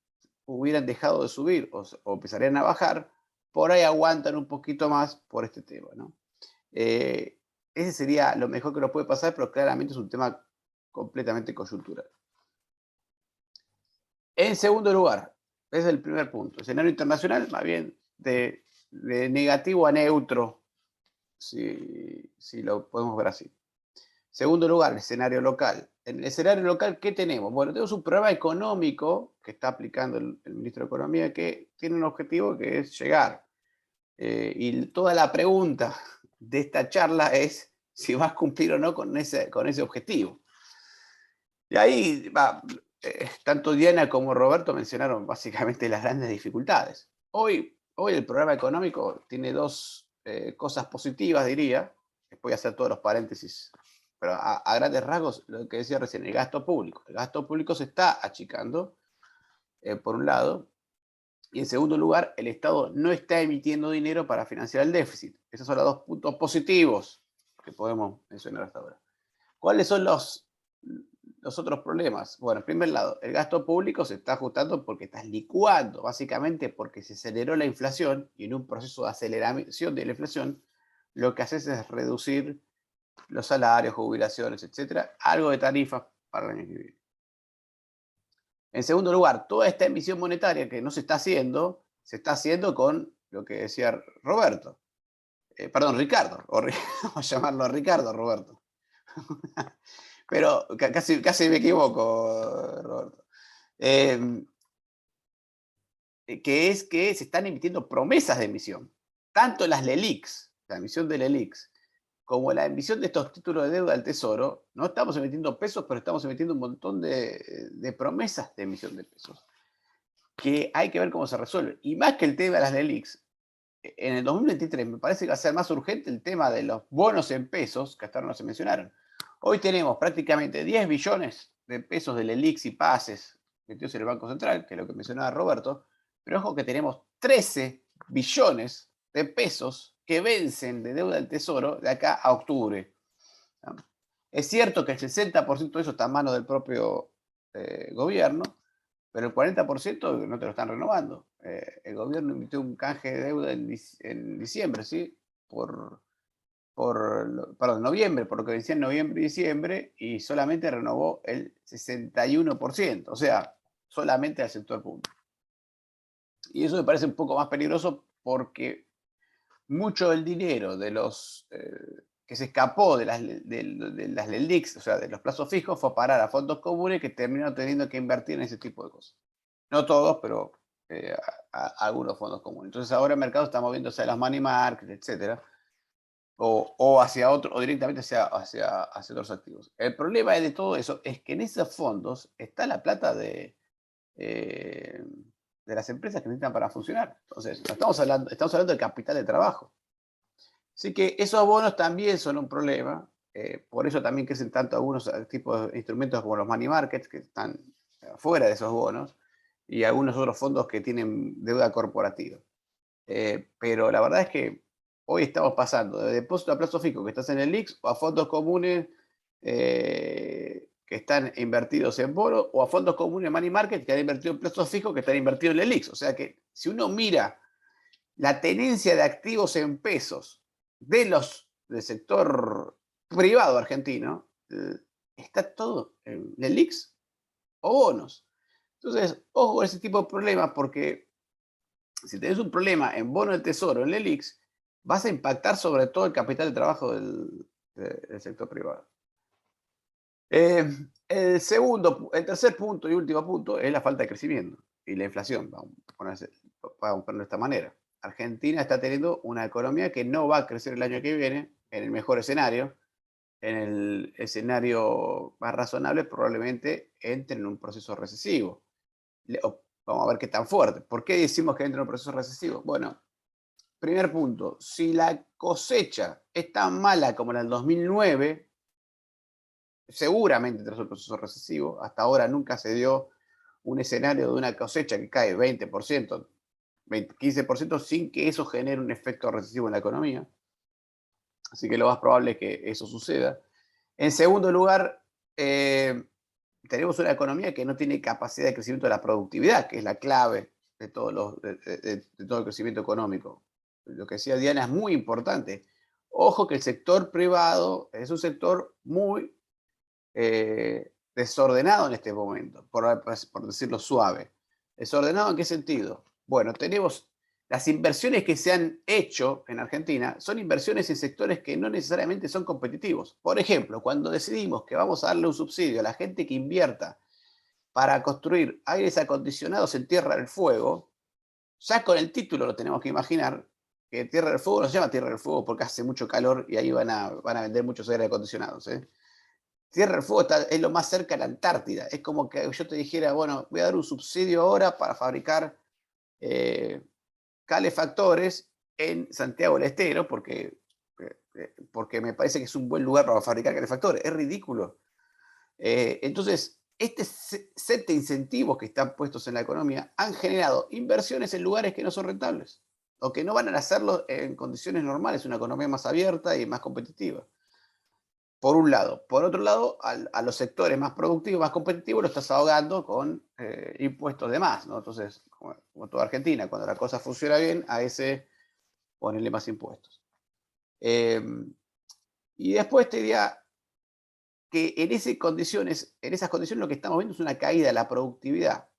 hubieran dejado de subir o empezarían a bajar, por ahí aguantan un poquito más por este tema, ¿no? Ese sería lo mejor que nos puede pasar, pero claramente es un tema completamente coyuntural. En segundo lugar, ese es el primer punto, escenario internacional, más bien de negativo a neutro, si lo podemos ver así. Segundo lugar, el escenario local. En el escenario local, ¿qué tenemos? Bueno, tenemos un programa económico que está aplicando el ministro de Economía que tiene un objetivo que es llegar. Y toda la pregunta de esta charla es si va a cumplir o no con ese objetivo. Y ahí, tanto Diana como Roberto mencionaron básicamente las grandes dificultades. Hoy el programa económico tiene dos cosas positivas, diría. Voy a hacer todos los paréntesis, pero a grandes rasgos, lo que decía recién, el gasto público. El gasto público se está achicando, por un lado, y en segundo lugar, el Estado no está emitiendo dinero para financiar el déficit. Esos son los dos puntos positivos que podemos mencionar hasta ahora. ¿Cuáles son los otros problemas? Bueno, en primer lado, el gasto público se está ajustando porque estás licuando, básicamente porque se aceleró la inflación y en un proceso de aceleración de la inflación, lo que haces es reducir los salarios, jubilaciones, etcétera, algo de tarifas para el año que viene. En segundo lugar, toda esta emisión monetaria que no se está haciendo con lo que decía Roberto. Perdón, Ricardo, vamos a llamarlo Ricardo, Roberto. Pero casi me equivoco, Roberto. Que es que se están emitiendo promesas de emisión. Tanto las LELIQs, la emisión de LELIQs, como la emisión de estos títulos de deuda del Tesoro, no estamos emitiendo pesos, pero estamos emitiendo un montón de promesas de emisión de pesos, que hay que ver cómo se resuelve. Y más que el tema de las LELIQs, en el 2023 me parece que va a ser más urgente el tema de los bonos en pesos, que hasta ahora no se mencionaron. Hoy tenemos prácticamente 10 billones de pesos de LELIQs y PASES metidos en el Banco Central, que es lo que mencionaba Roberto, pero ojo que tenemos 13 billones de pesos que vencen de deuda del Tesoro de acá a octubre. Es cierto que el 60% de eso está en manos del propio gobierno, pero el 40% no te lo están renovando. El gobierno emitió un canje de deuda en diciembre, ¿sí? Perdón, noviembre, por lo que decía en noviembre y diciembre, y solamente renovó el 61%, o sea, solamente al sector público. Y eso me parece un poco más peligroso porque mucho del dinero de los que se escapó de las LELIQs, o sea, de los plazos fijos, fue a parar a fondos comunes que terminaron teniendo que invertir en ese tipo de cosas. No todos, pero algunos fondos comunes. Entonces ahora el mercado está moviéndose a los money markets, etcétera, o hacia otro, o directamente hacia otros activos. El problema de todo eso es que en esos fondos está la plata de las empresas que necesitan para funcionar. Entonces, estamos hablando de capital de trabajo. Así que esos bonos también son un problema. Por eso también crecen tanto algunos tipos de instrumentos como los money markets, que están fuera de esos bonos, y algunos otros fondos que tienen deuda corporativa. Pero la verdad es que hoy estamos pasando de depósito a plazo fijo que estás en el LELIQs o a fondos comunes que están invertidos en bonos o a fondos comunes money market que han invertido en plazos fijos que están invertidos en el LELIQs. O sea que si uno mira la tenencia de activos en pesos del sector privado argentino, está todo en LELIQs o bonos. Entonces, ojo con ese tipo de problemas porque si tenés un problema en bono del tesoro, en LELIQs, vas a impactar sobre todo el capital de trabajo del sector privado. El tercer punto y último punto es la falta de crecimiento y la inflación, vamos a ponerlo de esta manera. Argentina está teniendo una economía que no va a crecer el año que viene, en el mejor escenario. En el escenario más razonable probablemente entre en un proceso recesivo. Vamos a ver qué tan fuerte. ¿Por qué decimos que entra en un proceso recesivo? Bueno, primer punto, si la cosecha es tan mala como en el 2009, seguramente entra en un proceso recesivo. Hasta ahora nunca se dio un escenario de una cosecha que cae 20%, 15% sin que eso genere un efecto recesivo en la economía. Así que lo más probable es que eso suceda. En segundo lugar, tenemos una economía que no tiene capacidad de crecimiento de la productividad, que es la clave de todo el crecimiento económico. Lo que decía Diana es muy importante. Ojo que el sector privado es un sector muy desordenado en este momento, por decirlo suave. ¿Desordenado en qué sentido? Bueno, tenemos las inversiones que se han hecho en Argentina, son inversiones en sectores que no necesariamente son competitivos. Por ejemplo, cuando decidimos que vamos a darle un subsidio a la gente que invierta para construir aires acondicionados en Tierra del Fuego, ya con el título lo tenemos que imaginar, que Tierra del Fuego no se llama Tierra del Fuego porque hace mucho calor y ahí van a vender muchos aires acondicionados. Tierra del Fuego es lo más cerca de la Antártida. Es como que yo te dijera, bueno, voy a dar un subsidio ahora para fabricar calefactores en Santiago del Estero porque me parece que es un buen lugar para fabricar calefactores. Es ridículo. Entonces, este set de incentivos que están puestos en la economía han generado inversiones en lugares que no son rentables o que no van a hacerlo en condiciones normales, una economía más abierta y más competitiva. por un lado. Por otro lado, a los sectores más productivos, más competitivos, lo estás ahogando con impuestos de más, ¿no? Entonces, como toda Argentina, cuando la cosa funciona bien, a ese ponerle más impuestos. Y después te diría que en esas condiciones lo que estamos viendo es una caída de la productividad.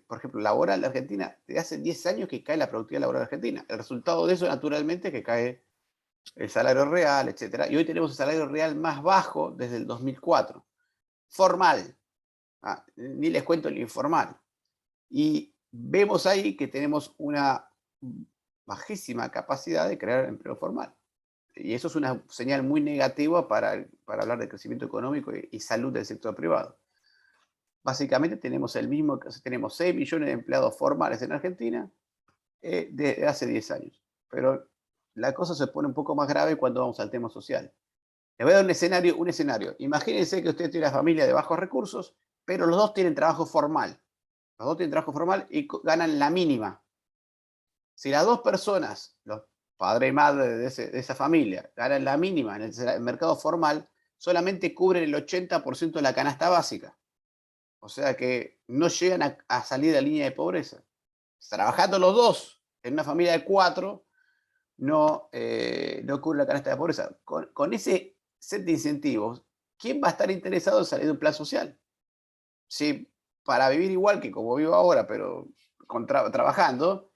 Por ejemplo, laboral de Argentina, desde hace 10 años que cae la productividad laboral de Argentina. El resultado de eso, naturalmente, es que cae el salario real, etcétera. Y hoy tenemos el salario real más bajo desde el 2004. Formal. Ni les cuento el informal. Y vemos ahí que tenemos una bajísima capacidad de crear empleo formal. Y eso es una señal muy negativa para hablar de crecimiento económico y salud del sector privado. Básicamente tenemos 6 millones de empleados formales en Argentina desde hace 10 años. Pero la cosa se pone un poco más grave cuando vamos al tema social. Les voy a dar un escenario. Imagínense que usted tiene una familia de bajos recursos, pero los dos tienen trabajo formal. Los dos tienen trabajo formal y ganan la mínima. Si las dos personas, los padre y madre de esa familia, ganan la mínima en el mercado formal, solamente cubren el 80% de la canasta básica. O sea que no llegan a salir de la línea de pobreza. Trabajando los dos en una familia de 4, no cubre la canasta de pobreza. Con ese set de incentivos, ¿quién va a estar interesado en salir de un plan social? Si para vivir igual que como vivo ahora, pero trabajando,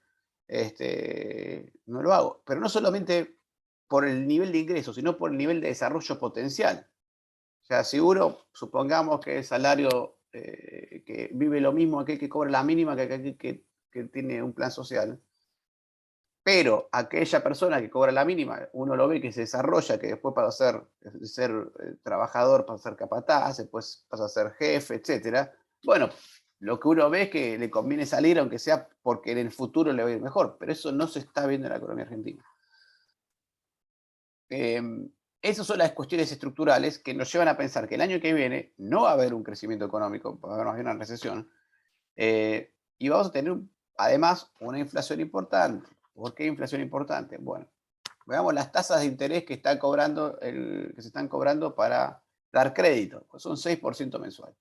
no lo hago. Pero no solamente por el nivel de ingresos, sino por el nivel de desarrollo potencial. O sea, si uno, supongamos que el salario, que vive lo mismo aquel que cobra la mínima que aquel que tiene un plan social, pero aquella persona que cobra la mínima, uno lo ve que se desarrolla, que después pasa a ser trabajador, pasa a ser capataz, después pasa a ser jefe, etcétera. Bueno, lo que uno ve es que le conviene salir, aunque sea porque en el futuro le va a ir mejor, pero eso no se está viendo en la economía argentina. Esas son las cuestiones estructurales que nos llevan a pensar que el año que viene no va a haber un crecimiento económico, va a haber más bien una recesión, y vamos a tener además una inflación importante. ¿Por qué inflación importante? Bueno, veamos las tasas de interés que se están cobrando para dar crédito, pues son 6% mensual.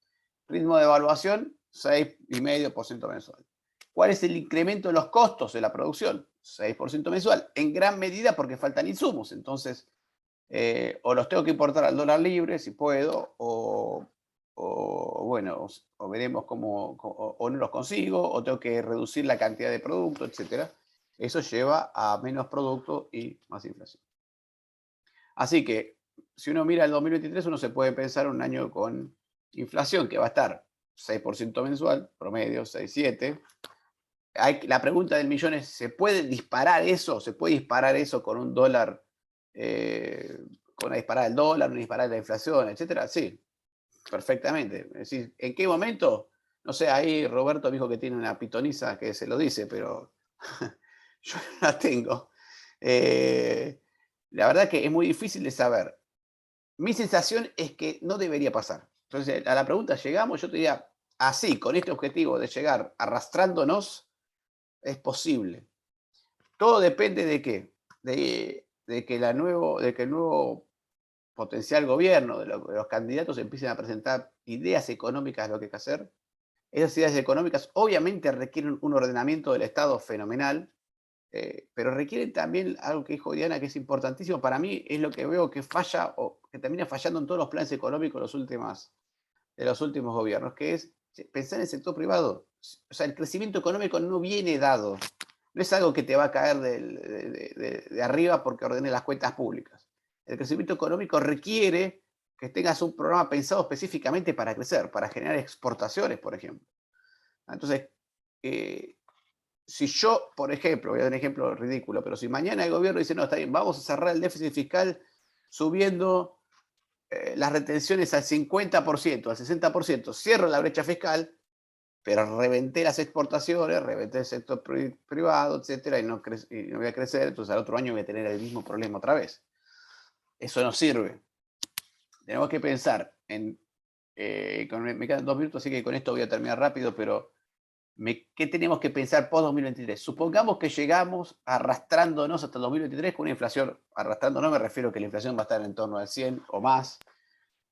Ritmo de evaluación, 6,5% mensual. ¿Cuál es el incremento de los costos de la producción? 6% mensual. En gran medida porque faltan insumos. Entonces, o los tengo que importar al dólar libre, si puedo, o veremos cómo, o no los consigo, o tengo que reducir la cantidad de producto, etc. Eso lleva a menos producto y más inflación. Así que, si uno mira el 2023, uno se puede pensar un año con inflación que va a estar 6% mensual, promedio, 6,7. La pregunta del millón es, ¿se puede disparar eso? ¿Se puede disparar eso con un dólar, con una disparada del dólar, una disparada de la inflación, etcétera? Sí, perfectamente. Es decir, ¿en qué momento? No sé, ahí Roberto dijo que tiene una pitoniza que se lo dice, pero yo no la tengo. La verdad que es muy difícil de saber. Mi sensación es que no debería pasar. Entonces, a la pregunta, ¿llegamos? Yo te diría, así, con este objetivo de llegar arrastrándonos, es posible. Todo depende de qué, de que el nuevo potencial gobierno, de los candidatos empiecen a presentar ideas económicas de lo que hay que hacer. Esas ideas económicas obviamente requieren un ordenamiento del Estado fenomenal, pero requieren también algo que dijo Diana, que es importantísimo para mí, es lo que veo que falla o que termina fallando en todos los planes económicos de los últimos gobiernos, que es pensar en el sector privado. O sea, el crecimiento económico no viene dado. No es algo que te va a caer de arriba porque ordene las cuentas públicas. El crecimiento económico requiere que tengas un programa pensado específicamente para crecer, para generar exportaciones, por ejemplo. Entonces, si yo, por ejemplo, voy a dar un ejemplo ridículo, pero si mañana el gobierno dice, no, está bien, vamos a cerrar el déficit fiscal subiendo las retenciones al 50%, al 60%, cierro la brecha fiscal, pero reventé las exportaciones, reventé el sector privado, etcétera, y no voy a crecer, entonces al otro año voy a tener el mismo problema otra vez. Eso no sirve. Tenemos que pensar en... me quedan 2 minutos, así que con esto voy a terminar rápido, pero ¿qué tenemos que pensar post-2023? Supongamos que llegamos arrastrándonos hasta el 2023 con una inflación, arrastrándonos me refiero a que la inflación va a estar en torno al 100 o más,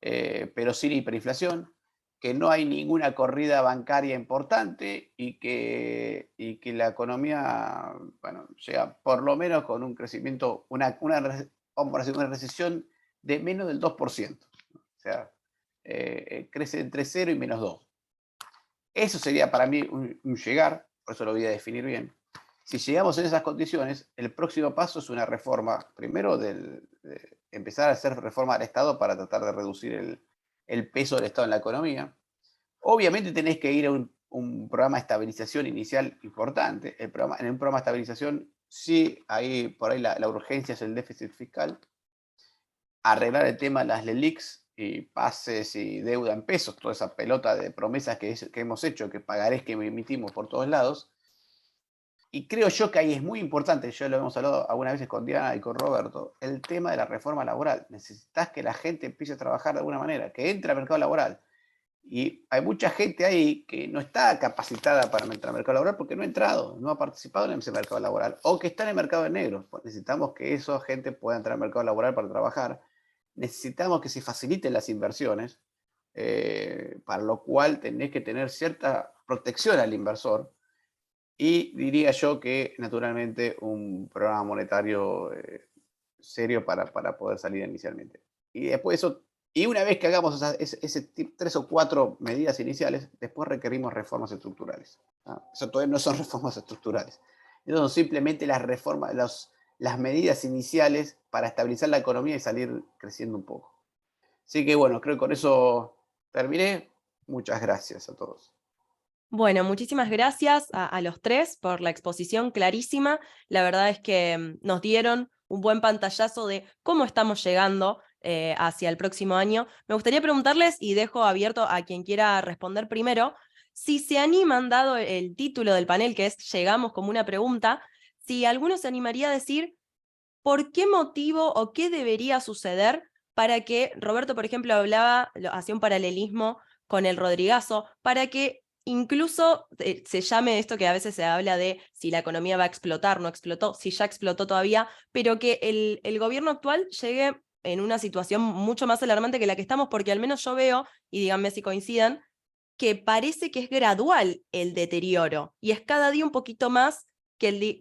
pero sin hiperinflación, que no hay ninguna corrida bancaria importante y que la economía, bueno, llega por lo menos con un crecimiento, vamos a decir, una recesión de menos del 2%. O sea, crece entre 0 y -2. Eso sería para mí un llegar, por eso lo voy a definir bien. Si llegamos en esas condiciones, el próximo paso es una reforma, primero de empezar a hacer reforma del Estado para tratar de reducir el peso del Estado en la economía. Obviamente tenés que ir a un programa de estabilización inicial importante. En un programa de estabilización, sí, ahí, por ahí la urgencia es el déficit fiscal. Arreglar el tema de las LELIQs y pases y deuda en pesos, toda esa pelota de promesas que hemos hecho, que pagarés que emitimos por todos lados. Y creo yo que ahí es muy importante, ya lo hemos hablado algunas veces con Diana y con Roberto, el tema de la reforma laboral. Necesitas que la gente empiece a trabajar de alguna manera, que entre al mercado laboral. Y hay mucha gente ahí que no está capacitada para entrar al mercado laboral porque no ha entrado, no ha participado en ese mercado laboral, o que está en el mercado de negro. Pues necesitamos que esa gente pueda entrar al mercado laboral para trabajar. Necesitamos que se faciliten las inversiones, para lo cual tenés que tener cierta protección al inversor. Y diría yo que, naturalmente, un programa monetario serio para poder salir inicialmente. Y después eso, y una vez que hagamos ese 3 o 4 medidas iniciales, después requerimos reformas estructurales. Eso todavía no son reformas estructurales. Eso son simplemente las reformas, las medidas iniciales para estabilizar la economía y salir creciendo un poco. Así que bueno, creo que con eso terminé. Muchas gracias a todos. Bueno, muchísimas gracias a los tres por la exposición clarísima. La verdad es que nos dieron un buen pantallazo de cómo estamos llegando hacia el próximo año. Me gustaría preguntarles, y dejo abierto a quien quiera responder primero, si se animan, dado el título del panel, que es Llegamos como una pregunta, si alguno se animaría a decir por qué motivo o qué debería suceder para que, Roberto, por ejemplo, hacía un paralelismo con el Rodrigazo, para que incluso se llame esto que a veces se habla de si la economía va a explotar, no explotó, si ya explotó todavía, pero que el gobierno actual llegue en una situación mucho más alarmante que la que estamos, porque al menos yo veo, y díganme si coincidan, que parece que es gradual el deterioro, y es cada día un poquito más,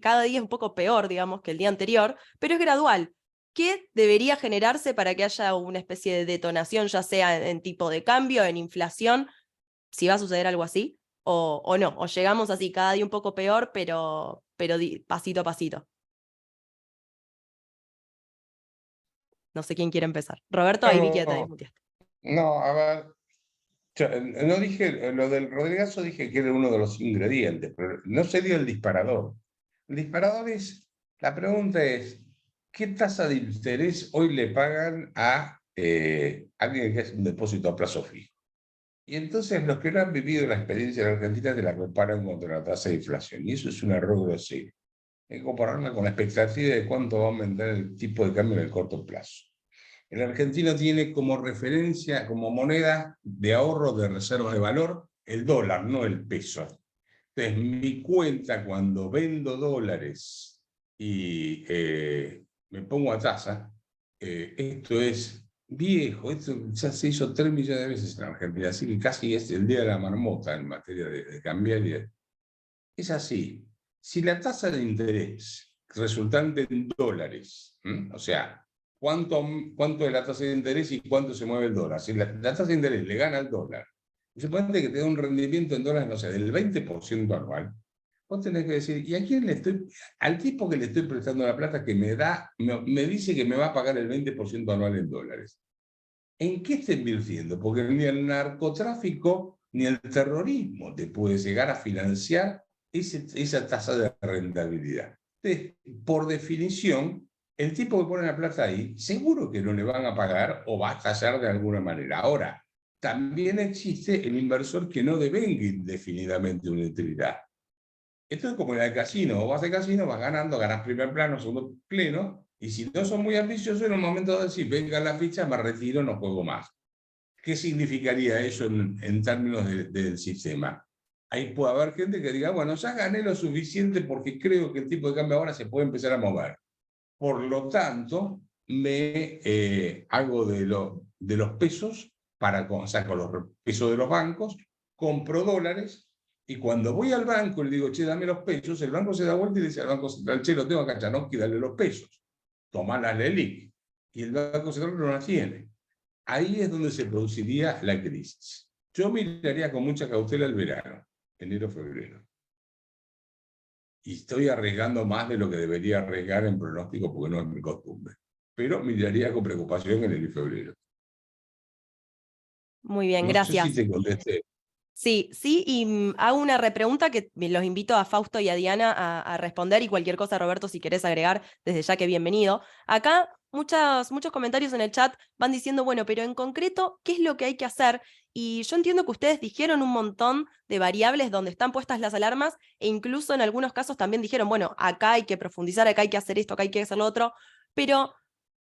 cada día es un poco peor, digamos, que el día anterior, pero es gradual. ¿Qué debería generarse para que haya una especie de detonación, ya sea en tipo de cambio, en inflación, si va a suceder algo así, o no, o llegamos así, cada día un poco peor, pero pasito a pasito? No sé quién quiere empezar. Roberto, ahí vi que te desmuteaste. No, a ver, no dije, lo del Rodrigazo dije que era uno de los ingredientes, pero no se dio el disparador. El disparador la pregunta es, ¿qué tasa de interés hoy le pagan a alguien que hace un depósito a plazo fijo? Y entonces los que no han vivido la experiencia en Argentina te la comparan contra la tasa de inflación, y eso es un error grosero. Hay que compararla con la expectativa de cuánto va a aumentar el tipo de cambio en el corto plazo. El argentino tiene como referencia, como moneda de ahorro de reserva de valor, el dólar, no el peso. Entonces, mi cuenta cuando vendo dólares y me pongo a tasa, esto es viejo, esto ya se hizo 3 millones de veces en Argentina, así que casi es el día de la marmota en materia de cambiar. Es así. Si la tasa de interés resultante en dólares, o sea, ¿cuánto es la tasa de interés y cuánto se mueve el dólar? Si la tasa de interés le gana al dólar, y suponete que te da un rendimiento en dólares, no sé, del 20% anual, vos tenés que decir, ¿y a quién le estoy? Al tipo que le estoy prestando la plata que me dice que me va a pagar el 20% anual en dólares. ¿En qué está invirtiendo? Porque ni el narcotráfico ni el terrorismo te puede llegar a financiar esa tasa de rentabilidad. Entonces, por definición, el tipo que pone la plata ahí, seguro que no le van a pagar o va a tallar de alguna manera. Ahora, también existe el inversor que no devenga indefinidamente una utilidad. Esto es como en el casino, vos vas al casino, vas ganando, ganas primer plano, segundo pleno, y si no son muy ambiciosos, en un momento de decir, venga la ficha, me retiro, no juego más. ¿Qué significaría eso en términos del sistema? Ahí puede haber gente que diga, bueno, ya gané lo suficiente porque creo que el tipo de cambio ahora se puede empezar a mover. Por lo tanto, me hago de los pesos, saco los pesos de los bancos, compro dólares, y cuando voy al banco y le digo, che, dame los pesos, el banco se da vuelta y dice al Banco Central, che, lo tengo acá, Chanowski, dale los pesos, tomá las LELIQ, y el Banco Central no las tiene. Ahí es donde se produciría la crisis. Yo miraría con mucha cautela el verano, enero, febrero. Y estoy arriesgando más de lo que debería arriesgar en pronóstico porque no es mi costumbre. Pero miraría con preocupación enero y febrero. Muy bien, No sé si gracias. te contesté. Sí, sí, y hago una repregunta que los invito a Fausto y a Diana a responder, y cualquier cosa, Roberto, si querés agregar, desde ya que bienvenido. Acá muchos comentarios en el chat van diciendo, bueno, pero en concreto, ¿qué es lo que hay que hacer? Y yo entiendo que ustedes dijeron un montón de variables donde están puestas las alarmas, e incluso en algunos casos también dijeron, bueno, acá hay que profundizar, acá hay que hacer esto, acá hay que hacer lo otro, pero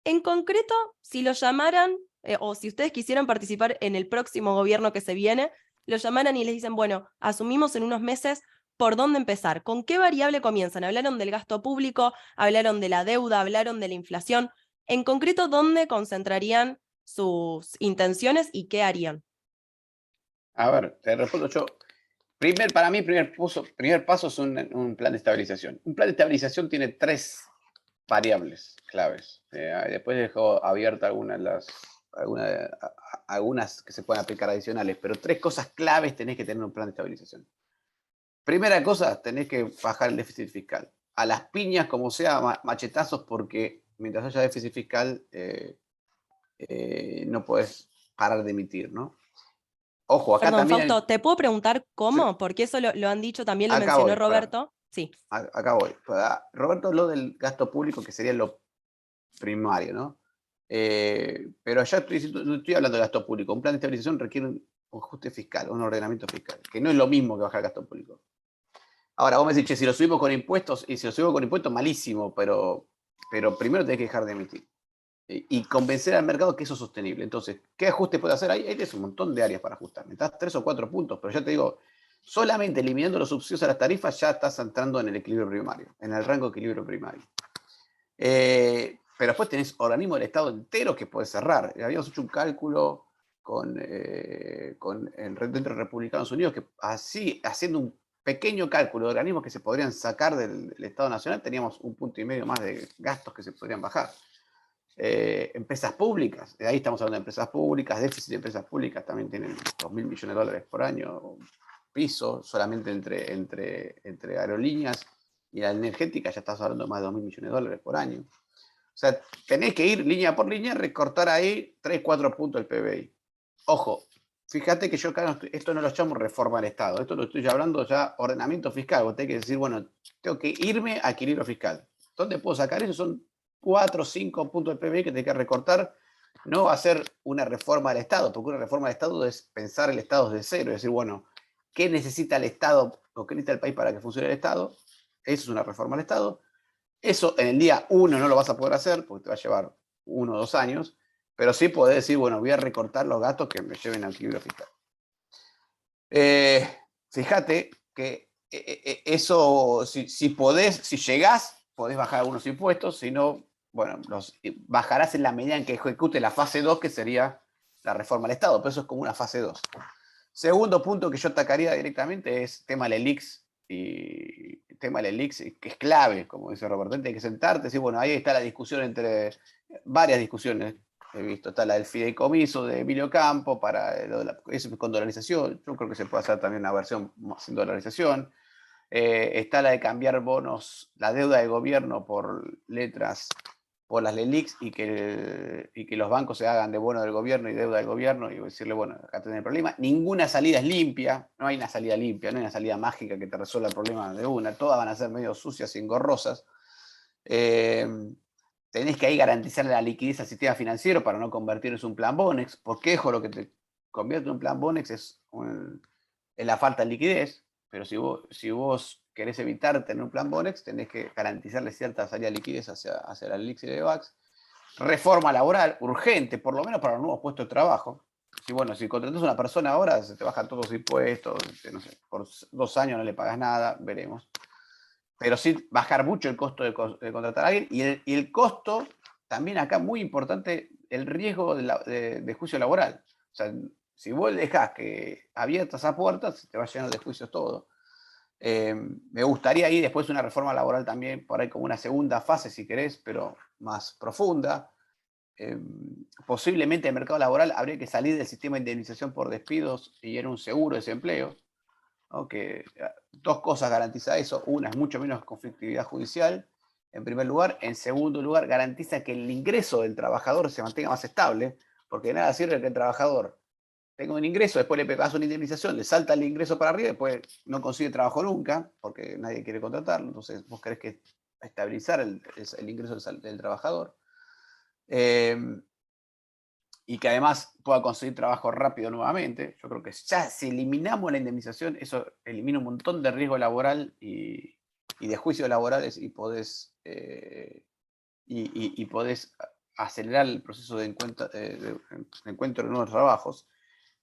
en concreto, si lo llamaran, o si ustedes quisieran participar en el próximo gobierno que se viene, lo llamaran y les dicen, bueno, asumimos en unos meses por dónde empezar, con qué variable comienzan. Hablaron del gasto público, hablaron de la deuda, hablaron de la inflación. En concreto, ¿dónde concentrarían sus intenciones y qué harían? A ver, te respondo yo. Para mí, primer paso es un plan de estabilización. Un plan de estabilización tiene 3 variables claves. Después dejo abierta algunas que se pueden aplicar adicionales, pero 3 cosas claves tenés que tener un plan de estabilización. Primera cosa, tenés que bajar el déficit fiscal. A las piñas, como sea, machetazos, porque mientras haya déficit fiscal, no puedes parar de emitir, ¿no? Ojo, acá Perdón, también... Fausto, ¿te puedo preguntar cómo? Porque eso lo han dicho, también lo Acá mencionó voy, Roberto. Sí. acá voy. Roberto habló del gasto público, que sería lo primario, ¿no? Pero ya no estoy hablando de gasto público. Un plan de estabilización requiere un ajuste fiscal, un ordenamiento fiscal, que no es lo mismo que bajar el gasto público. Ahora, vos me decís, che, si lo subimos con impuestos, y si lo subimos con impuestos, malísimo, pero primero tenés que dejar de emitir. Y convencer al mercado que eso es sostenible. Entonces, ¿qué ajuste puede hacer? Ahí tienes un montón de áreas para ajustar. Necesitas 3 o 4 puntos, pero ya te digo, solamente eliminando los subsidios a las tarifas ya estás entrando en el equilibrio primario, en el rango de equilibrio primario. Pero después tenés organismos del Estado entero que podés cerrar. Habíamos hecho un cálculo dentro de Republicanos Unidos, que así, haciendo un pequeño cálculo de organismos que se podrían sacar del Estado Nacional, teníamos 1,5 puntos más de gastos que se podrían bajar. Empresas públicas, de ahí estamos hablando de empresas públicas, déficit de empresas públicas también tienen 2.000 millones de dólares por año, piso, solamente entre aerolíneas y la energética ya estás hablando de más de 2.000 millones de dólares por año. O sea, tenés que ir línea por línea, recortar ahí 3, 4 puntos del PBI. Ojo, fíjate que yo acá esto no lo llamo reforma del Estado, esto lo estoy hablando ya ordenamiento fiscal. Vos tenés que decir, bueno, tengo que irme a equilibrio fiscal. ¿Dónde puedo sacar eso? Son 4 o 5 puntos del PBI que tenés que recortar. No va a ser una reforma del Estado, porque una reforma del Estado es pensar el Estado desde cero, es decir, bueno, ¿qué necesita el Estado o qué necesita el país para que funcione el Estado? Eso es una reforma del Estado. Eso en el día 1 no lo vas a poder hacer porque te va a llevar 1 o 2 años, pero sí podés decir, bueno, voy a recortar los gastos que me lleven al equilibrio fiscal. Fíjate que eso, si llegás, podés bajar algunos impuestos, si no, bueno, los bajarás en la medida en que ejecute la fase 2, que sería la reforma del Estado, pero eso es como una fase 2. Segundo punto que yo atacaría directamente es tema del ELIX, y el tema del ELIX, que es clave, como dice Roberto, hay que sentarte, decir, bueno, ahí está la discusión entre varias discusiones. He visto, está la del fideicomiso de Emilio Campo para eso con dolarización. Yo creo que se puede hacer también una versión sin dolarización. Está la de cambiar bonos, la deuda del gobierno por letras, por las LELIX, y que los bancos se hagan de bono del gobierno y deuda del gobierno, y decirle, bueno, acá tenés el problema. Ninguna salida es limpia, no hay una salida limpia, no hay una salida mágica que te resuelva el problema de una. Todas van a ser medio sucias y engorrosas. Tenés que ahí garantizarle la liquidez al sistema financiero para no convertirlo en un plan Bonex, porque lo que te convierte en un plan Bonex es la falta de liquidez, pero si vos querés evitar tener un plan Bonex, tenés que garantizarle cierta salida de liquidez hacia la LELIX y de BACS. Reforma laboral urgente, por lo menos para los nuevos puestos de trabajo. Si contratas a una persona ahora, se te bajan todos los impuestos, no sé, por 2 años no le pagas nada, veremos. Pero sí bajar mucho el costo de contratar a alguien, y el costo, también acá muy importante, el riesgo de juicio laboral. O sea, si vos dejás que abiertas esas puertas, te va llenando de juicios todo. Me gustaría ir después una reforma laboral también, por ahí como una segunda fase, si querés, pero más profunda. Posiblemente el mercado laboral habría que salir del sistema de indemnización por despidos y ir a un seguro de desempleo, ¿no? Que dos cosas garantiza eso. Una es mucho menos conflictividad judicial, en primer lugar. En segundo lugar, garantiza que el ingreso del trabajador se mantenga más estable, porque de nada sirve que el trabajador tenga un ingreso, después le pegas una indemnización, le salta el ingreso para arriba, después no consigue trabajo nunca, porque nadie quiere contratarlo. Entonces vos querés que estabilizar el ingreso del trabajador. Y que además pueda conseguir trabajo rápido nuevamente. Yo creo que ya si eliminamos la indemnización, eso elimina un montón de riesgo laboral y de juicios laborales, y podés, podés acelerar el proceso de encuentro de nuevos trabajos.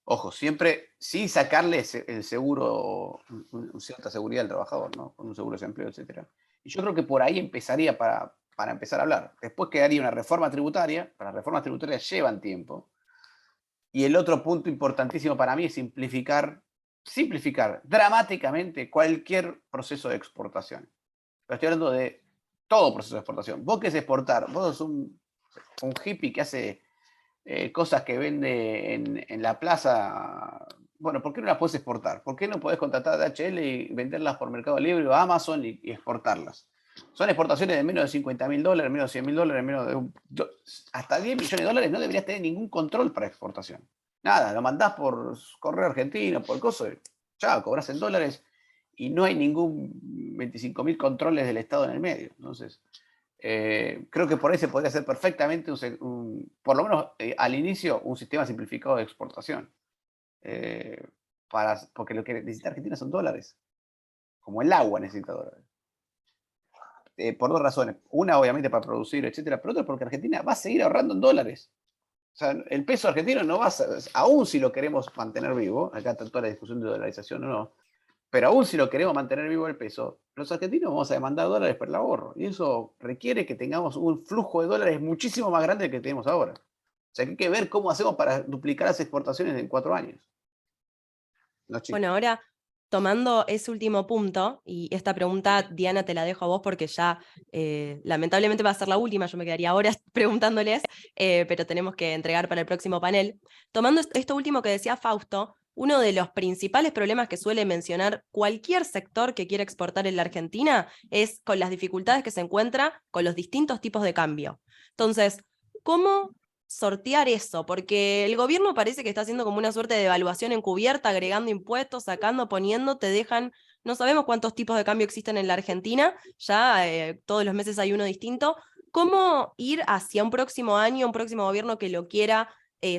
Ojo, siempre sí sacarle el seguro, cierta seguridad al trabajador, ¿no? Con un seguro de desempleo, etc. Y yo creo que por ahí empezaría para empezar a hablar. Después quedaría una reforma tributaria, pero las reformas tributarias llevan tiempo. Y el otro punto importantísimo para mí es simplificar dramáticamente cualquier proceso de exportación. Pero estoy hablando de todo proceso de exportación. Vos querés exportar, vos sos un hippie que hace cosas que vende en la plaza. Bueno, ¿por qué no las podés exportar? ¿Por qué no podés contratar a DHL y venderlas por Mercado Libre o Amazon y exportarlas? Son exportaciones de menos de $50.000, menos de $100.000, menos de hasta $10 millones. No deberías tener ningún control para exportación. Nada, lo mandás por correo argentino, por coso, chao, cobras en dólares y no hay ningún 25.000 controles del Estado en el medio. Entonces, creo que por ahí se podría hacer perfectamente, por lo menos al inicio, un sistema simplificado de exportación. Porque lo que necesita Argentina son dólares. Como el agua necesita dólares. Por dos razones. Una, obviamente, para producir, etcétera, pero otra, porque Argentina va a seguir ahorrando en dólares. O sea, el peso argentino no va a ser, aún si lo queremos mantener vivo, acá está toda la discusión de dolarización o no, pero aún si lo queremos mantener vivo el peso, los argentinos vamos a demandar dólares por el ahorro. Y eso requiere que tengamos un flujo de dólares muchísimo más grande del que tenemos ahora. O sea, que hay que ver cómo hacemos para duplicar las exportaciones en 4 años. No, Bueno, ahora tomando ese último punto, y esta pregunta, Diana, te la dejo a vos porque ya lamentablemente va a ser la última, yo me quedaría horas preguntándoles, pero tenemos que entregar para el próximo panel. Tomando esto último que decía Fausto, uno de los principales problemas que suele mencionar cualquier sector que quiera exportar en la Argentina es con las dificultades que se encuentra con los distintos tipos de cambio. Entonces, ¿cómo sortear eso? Porque el gobierno parece que está haciendo como una suerte de evaluación encubierta, agregando impuestos, sacando, poniendo, te dejan, no sabemos cuántos tipos de cambio existen en la Argentina, ya todos los meses hay uno distinto. ¿Cómo ir hacia un próximo año, un próximo gobierno que lo quiera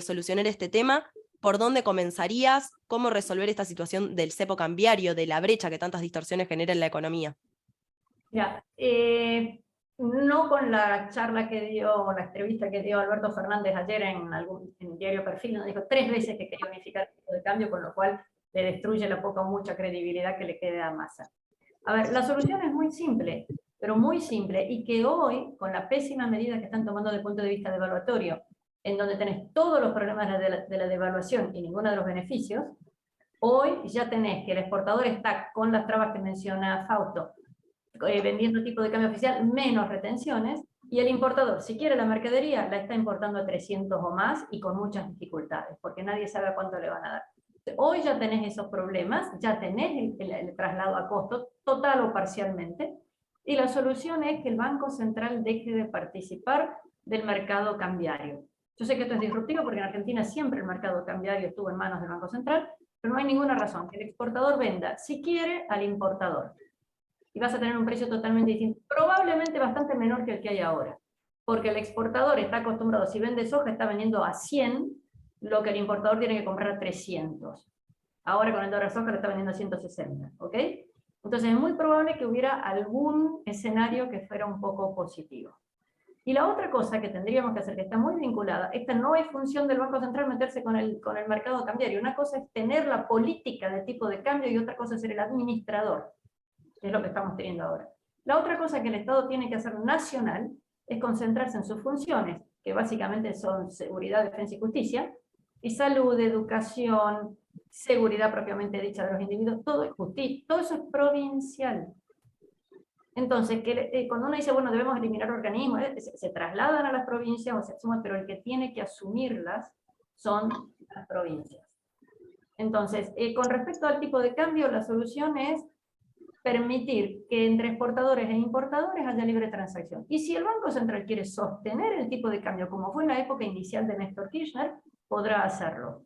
solucionar este tema? ¿Por dónde comenzarías? ¿Cómo resolver esta situación del cepo cambiario, de la brecha que tantas distorsiones genera en la economía? Ya, no con la charla que dio, o la entrevista que dio Alberto Fernández ayer en Diario Perfil, nos dijo 3 veces que quería unificar el tipo de cambio, con lo cual le destruye la poca o mucha credibilidad que le queda a Massa. A ver, la solución es muy simple, pero muy simple, y que hoy, con la pésima medida que están tomando desde el punto de vista devaluatorio, en donde tenés todos los problemas de la devaluación y ninguno de los beneficios, hoy ya tenés que el exportador está con las trabas que menciona Fausto, vendiendo tipo de cambio oficial, menos retenciones, y el importador, si quiere la mercadería, la está importando a 300 o más y con muchas dificultades, porque nadie sabe a cuánto le van a dar. Hoy ya tenés esos problemas, ya tenés el traslado a costo, total o parcialmente, y la solución es que el Banco Central deje de participar del mercado cambiario. Yo sé que esto es disruptivo porque en Argentina siempre el mercado cambiario estuvo en manos del Banco Central, pero no hay ninguna razón que el exportador venda, si quiere, al importador. Y vas a tener un precio totalmente distinto, probablemente bastante menor que el que hay ahora, porque el exportador está acostumbrado, si vende soja, está vendiendo a 100, lo que el importador tiene que comprar a 300. Ahora con el dólar soja lo está vendiendo a 160, ¿ok? Entonces es muy probable que hubiera algún escenario que fuera un poco positivo. Y la otra cosa que tendríamos que hacer, que está muy vinculada, esta no es función del Banco Central meterse con el mercado cambiario. Una cosa es tener la política de tipo de cambio y otra cosa es ser el administrador, que es lo que estamos teniendo ahora. La otra cosa que el Estado tiene que hacer nacional es concentrarse en sus funciones que básicamente son seguridad, defensa y justicia, y salud, educación, seguridad propiamente dicha de los individuos, todo es justicia, todo eso es provincial. Entonces, cuando uno dice, bueno, debemos eliminar organismos, se trasladan a las provincias o se asumen, pero el que tiene que asumirlas son las provincias. Entonces, con respecto al tipo de cambio, la solución es permitir que entre exportadores e importadores haya libre transacción. Y si el Banco Central quiere sostener el tipo de cambio, como fue en la época inicial de Néstor Kirchner, podrá hacerlo.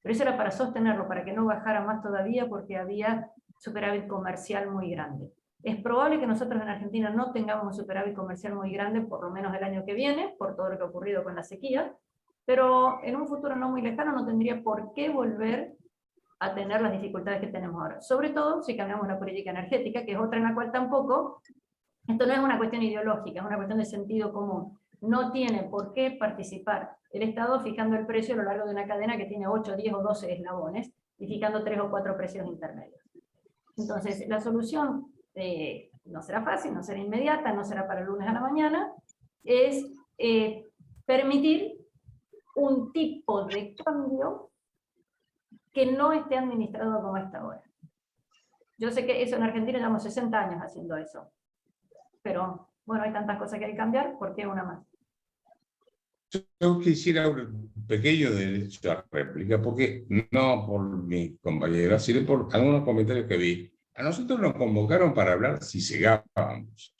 Pero eso era para sostenerlo, para que no bajara más todavía, porque había superávit comercial muy grande. Es probable que nosotros en Argentina no tengamos un superávit comercial muy grande, por lo menos el año que viene, por todo lo que ha ocurrido con la sequía, pero en un futuro no muy lejano no tendría por qué volver a tener las dificultades que tenemos ahora. Sobre todo si cambiamos la política energética, que es otra en la cual tampoco, esto no es una cuestión ideológica, es una cuestión de sentido común. No tiene por qué participar el Estado fijando el precio a lo largo de una cadena que tiene 8, 10 o 12 eslabones, y fijando 3 o 4 precios intermedios. Entonces, la solución no será fácil, no será inmediata, no será para el lunes a la mañana, es permitir un tipo de cambio que no esté administrado como está ahora. Yo sé que eso en Argentina llevamos 60 años haciendo eso, pero bueno, hay tantas cosas que hay que cambiar, ¿por qué una más? Yo quisiera un pequeño derecho a réplica, porque no por mi compañera, sino por algunos comentarios que vi. A nosotros nos convocaron para hablar si llegábamos,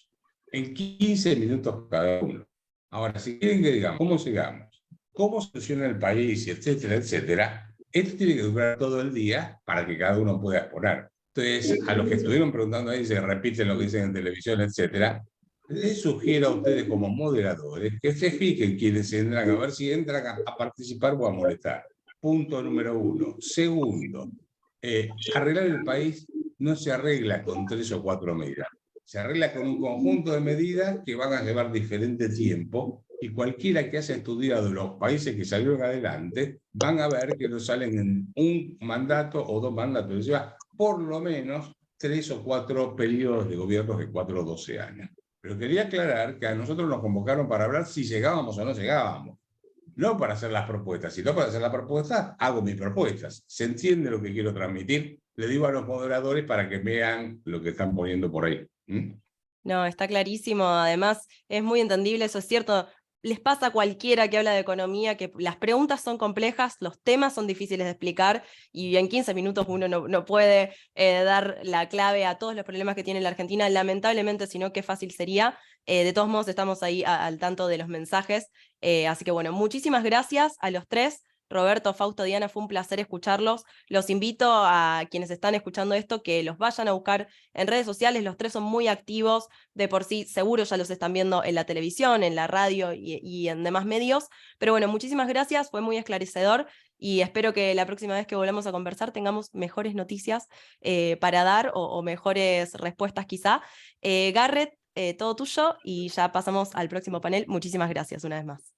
en 15 minutos cada uno. Ahora, si quieren que digamos cómo llegamos, cómo soluciona el país, etcétera, etcétera, esto tiene que durar todo el día para que cada uno pueda exponer. Entonces, a los que estuvieron preguntando ahí, se repiten lo que dicen en televisión, etcétera, les sugiero a ustedes como moderadores que se fijen quienes entran, a ver si entran a participar o a molestar. Punto número 1. Segundo, arreglar el país no se arregla con 3 o 4 medidas. Se arregla con un conjunto de medidas que van a llevar diferente tiempo, y cualquiera que haya estudiado los países que salieron adelante van a ver que no salen en un mandato o 2 mandatos, lleva por lo menos 3 o 4 periodos de gobiernos de 4 o 12 años. Pero quería aclarar que a nosotros nos convocaron para hablar si llegábamos o no llegábamos. No para hacer las propuestas. Si no para hacer las propuestas, hago mis propuestas. ¿Se entiende lo que quiero transmitir? Le digo a los moderadores para que vean lo que están poniendo por ahí. No, está clarísimo. Además, es muy entendible, eso es cierto. Les pasa a cualquiera que habla de economía que las preguntas son complejas, los temas son difíciles de explicar, y en 15 minutos uno no puede dar la clave a todos los problemas que tiene la Argentina, lamentablemente, sino qué fácil sería. De todos modos, estamos ahí al tanto de los mensajes. Así que bueno, muchísimas gracias a los tres. Roberto, Fausto, Diana, fue un placer escucharlos. Los invito a quienes están escuchando esto que los vayan a buscar en redes sociales. Los tres son muy activos, de por sí seguro ya los están viendo en la televisión, en la radio y en demás medios. Pero bueno, muchísimas gracias, fue muy esclarecedor y espero que la próxima vez que volvamos a conversar tengamos mejores noticias para dar o mejores respuestas quizá. Garrett, todo tuyo y ya pasamos al próximo panel. Muchísimas gracias una vez más.